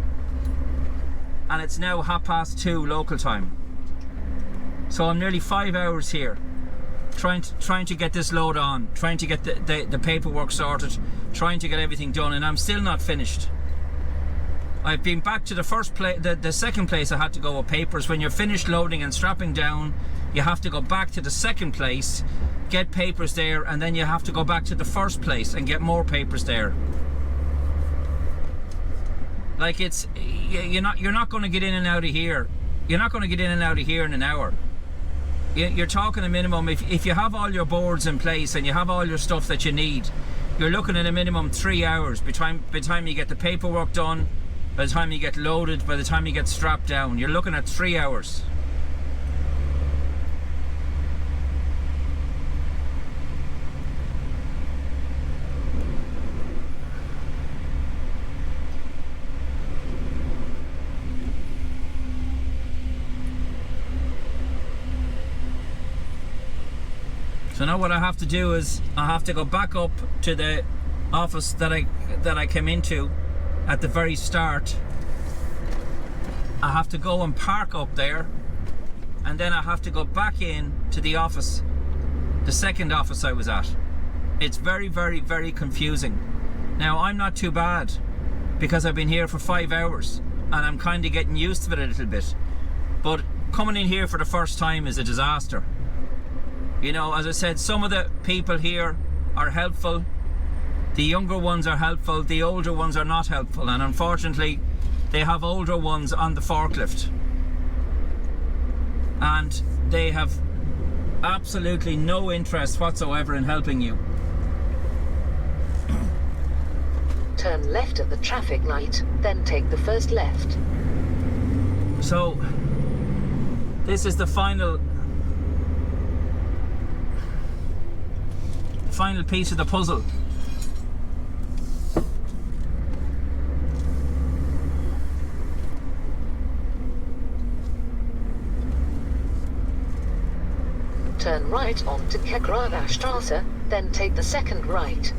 [SPEAKER 1] And it's now 2:30 local time. So I'm nearly 5 hours here. Trying to get this load on, trying to get the paperwork sorted, trying to get everything done, and I'm still not finished. I've been back to the first place, the second place I had to go with papers. When you're finished loading and strapping down, you have to go back to the second place, get papers there, and then you have to go back to the first place and get more papers there. Like you're not going to get in and out of here. You're not going to get in and out of here in an hour. You're talking a minimum, if you have all your boards in place and you have all your stuff that you need, you're looking at a minimum 3 hours by the time you get the paperwork done, by the time you get loaded, by the time you get strapped down. You're looking at 3 hours. So now what I have to do is I have to go back up to the office that I came into at the very start. I have to go and park up there, and then I have to go back in to the office, the second office I was at. It's very, very, very confusing. Now I'm not too bad because I've been here for 5 hours and I'm kind of getting used to it a little bit. But coming in here for the first time is a disaster. You know, as I said, some of the people here are helpful. The younger ones are helpful. The older ones are not helpful. And unfortunately, they have older ones on the forklift. And they have absolutely no interest whatsoever in helping you.
[SPEAKER 4] Turn left at the traffic light, then take the first left.
[SPEAKER 1] So, this is the final piece of the puzzle.
[SPEAKER 4] Turn right onto Kegradstrasse, then take the second right.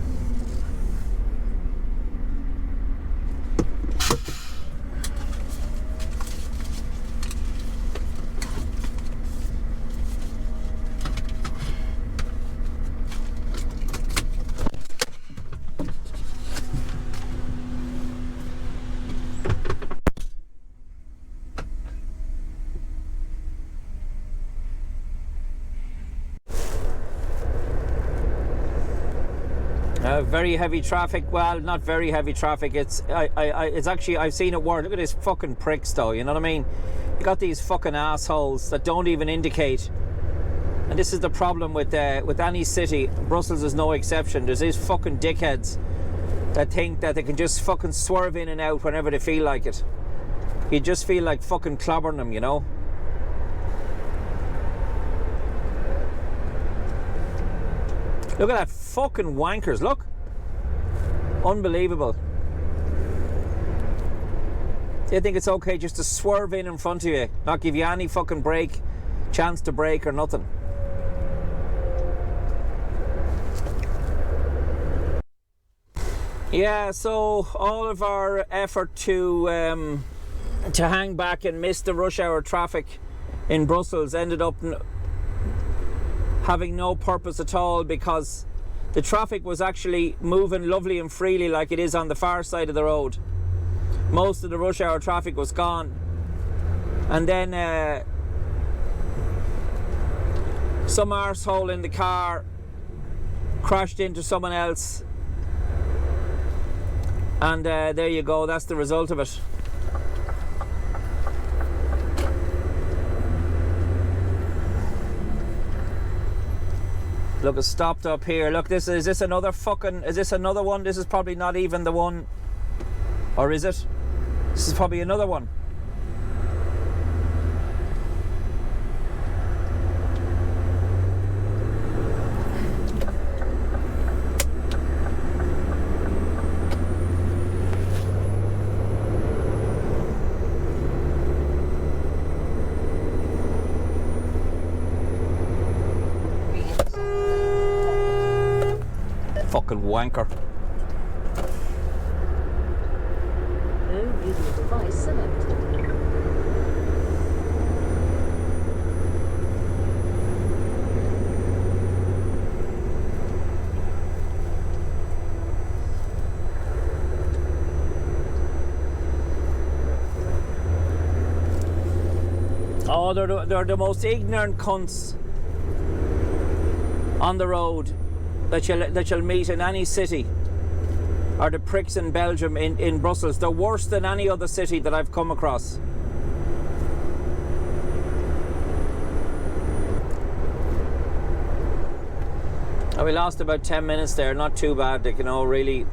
[SPEAKER 6] Very heavy traffic. Well, not very heavy traffic. It's actually, I've seen it work. Look at these fucking pricks, though. You know what I mean? You got these fucking assholes that don't even indicate. And this is the problem with any city. Brussels is no exception. There's these fucking dickheads that think that they can just fucking swerve in and out whenever they feel like it. You just feel like fucking clobbering them, you know? Look at that fucking wankers, look. Unbelievable. They think it's okay just to swerve in front of you, not give you any fucking chance to brake or nothing. Yeah, so all of our effort to hang back and miss the rush hour traffic in Brussels ended up having no purpose at all, because the traffic was actually moving lovely and freely like it is on the far side of the road. Most of the rush hour traffic was gone, and then some arsehole in the car crashed into someone else, and there you go, that's the result of it. Look, it's stopped up here. Look, is this another one? This is probably not even the one. Or is it? This is probably another one. Fucking wanker.
[SPEAKER 4] No media device selected.
[SPEAKER 6] Oh, they're the most ignorant cunts on the road that you'll meet in any city, are the pricks in Belgium, in Brussels. They're worse than any other city that I've come across. And we lost about 10 minutes there, not too bad, you know, really.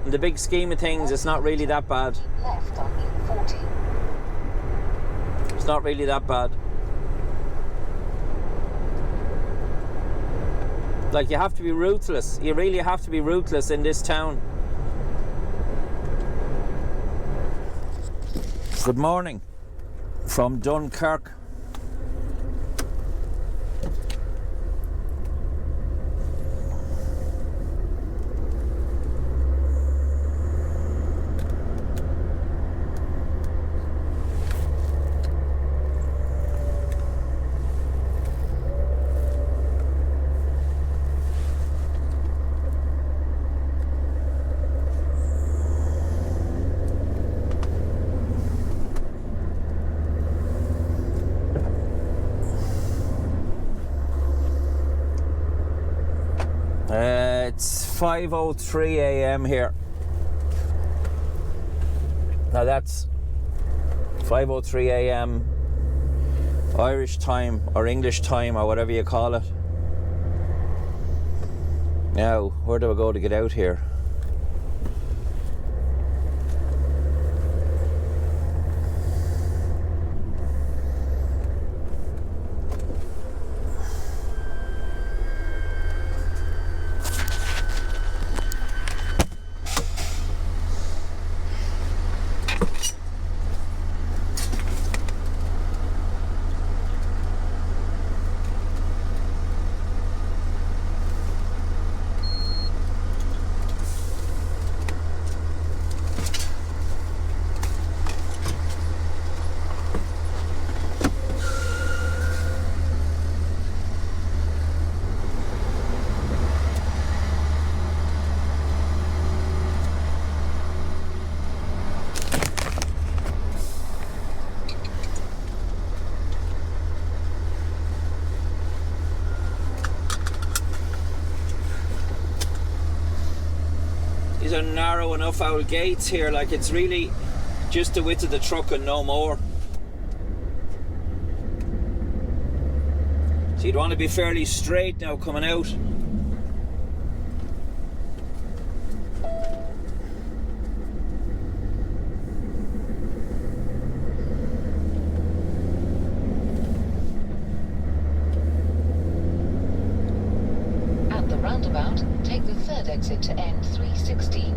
[SPEAKER 6] In the big scheme of things, it's not really that bad.
[SPEAKER 4] Left on E40.
[SPEAKER 6] It's not really that bad. Like, you have to be ruthless. You really have to be ruthless in this town. Good morning from Dunkirk. It's 5:03 a.m. here. Now that's 5:03 a.m. Irish time or English time or whatever you call it. Now, where do I go to get out here? These are narrow enough old gates here, like it's really just the width of the truck and no more. So you'd want to be fairly straight now coming out.
[SPEAKER 4] At the roundabout, take the third exit to N316.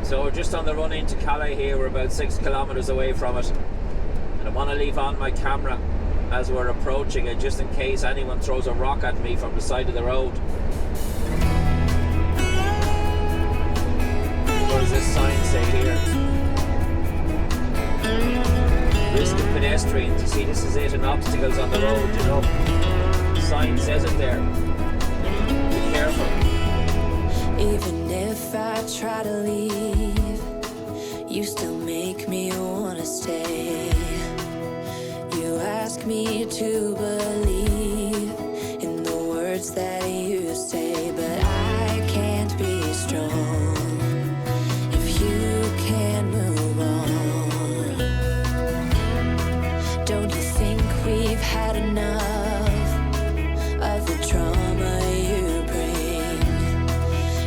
[SPEAKER 6] So we're just on the run into Calais here. We're about 6 kilometres away from it. And I want to leave on my camera as we're approaching it, just in case anyone throws a rock at me from the side of the road. What does this sign say here? Risk of pedestrians. You see, this is it, and obstacles on the road, you know. The sign says it there. Be careful.
[SPEAKER 2] Even if I try to leave, you still make me wanna stay. You ask me to believe in the words that you say, but I can't be strong if you can't move on. Don't you think we've had enough of the trauma you bring?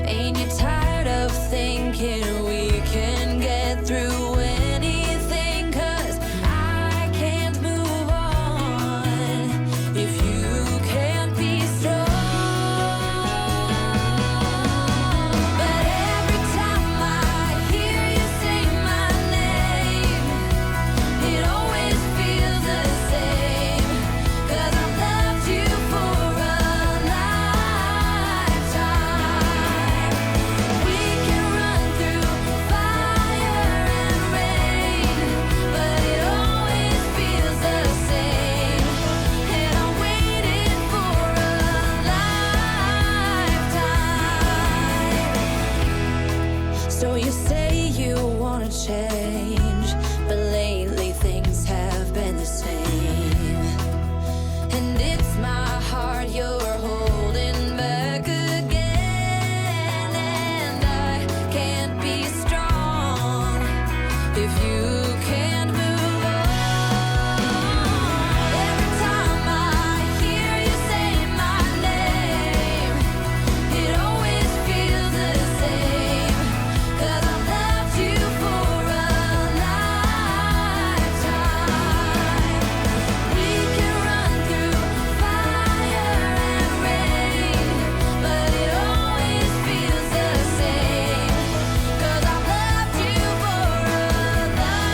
[SPEAKER 2] Ain't you tired of thinking we can get through anything? 'Cause I can't move on if you can't be strong. But every time I hear you say my name, it always feels the same. 'Cause I've loved you for a lifetime. We can run through fire and rain, but it always feels the same. And I'm waiting for a lifetime. So you say you wanna change, but lately things have been the same. And it's my heart you're holding back again. And I can't be strong if you can't move on. Every time I hear you say my name, it always feels the same. 'Cause I've loved you for a lifetime. We can run through fire and rain, but it always feels the same. 'Cause I've loved you for a lifetime.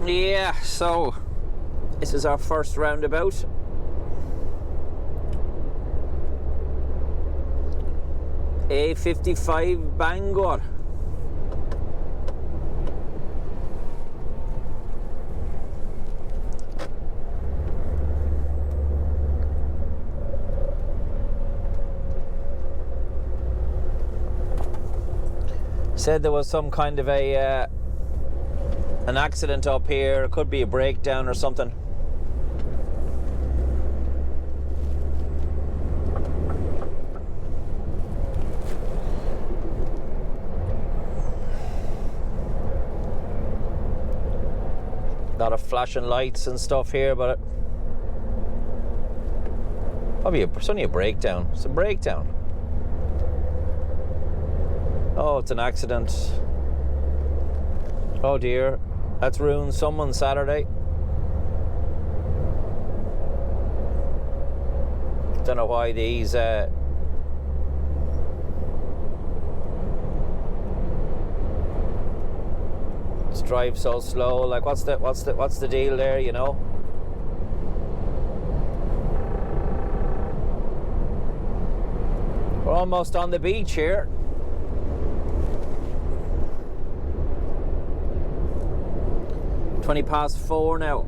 [SPEAKER 6] Yeah, so this is our first roundabout. A55 Bangor. Said there was some kind of an accident up here. It could be a breakdown or something. A lot of flashing lights and stuff here, but it's only a breakdown. It's a breakdown. Oh, it's an accident. Oh dear, that's ruined someone's Saturday. Don't know why these drive so slow. Like, what's the deal there? You know. We're almost on the beach here. (4:20) now.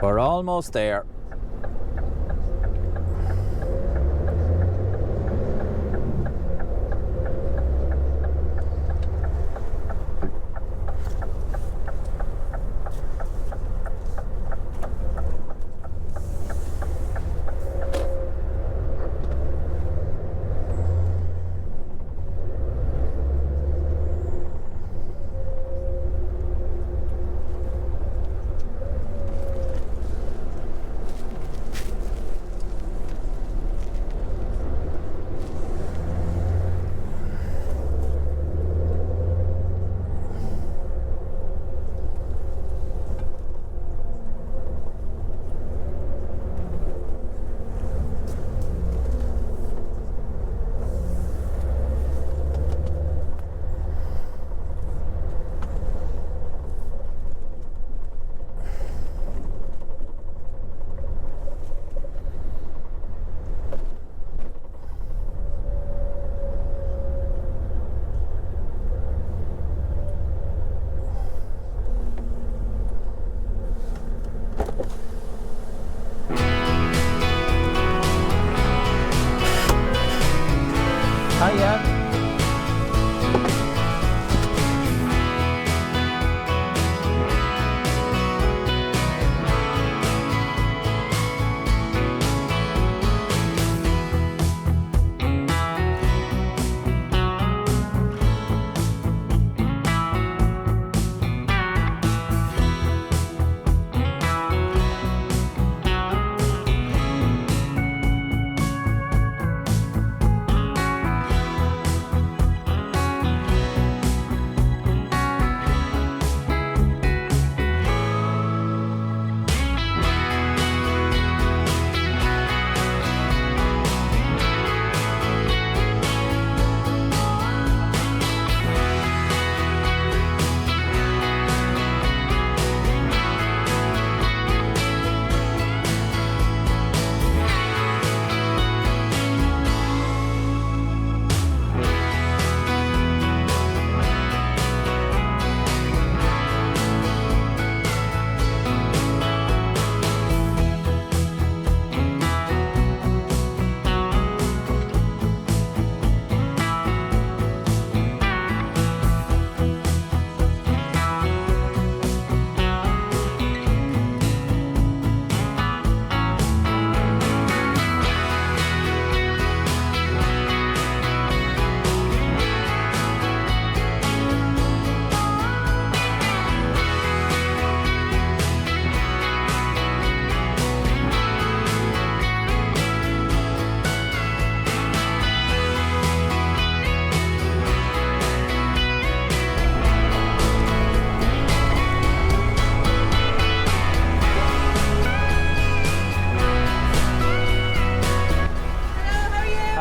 [SPEAKER 6] We're almost there.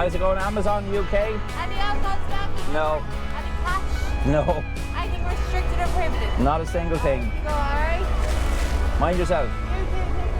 [SPEAKER 7] How's it going? Amazon UK?
[SPEAKER 8] Any outside staff?
[SPEAKER 7] No.
[SPEAKER 8] Any cash?
[SPEAKER 7] No.
[SPEAKER 8] Anything restricted or prohibited?
[SPEAKER 7] Not a single thing.
[SPEAKER 8] You go, alright?
[SPEAKER 7] Mind yourself.
[SPEAKER 8] You too, take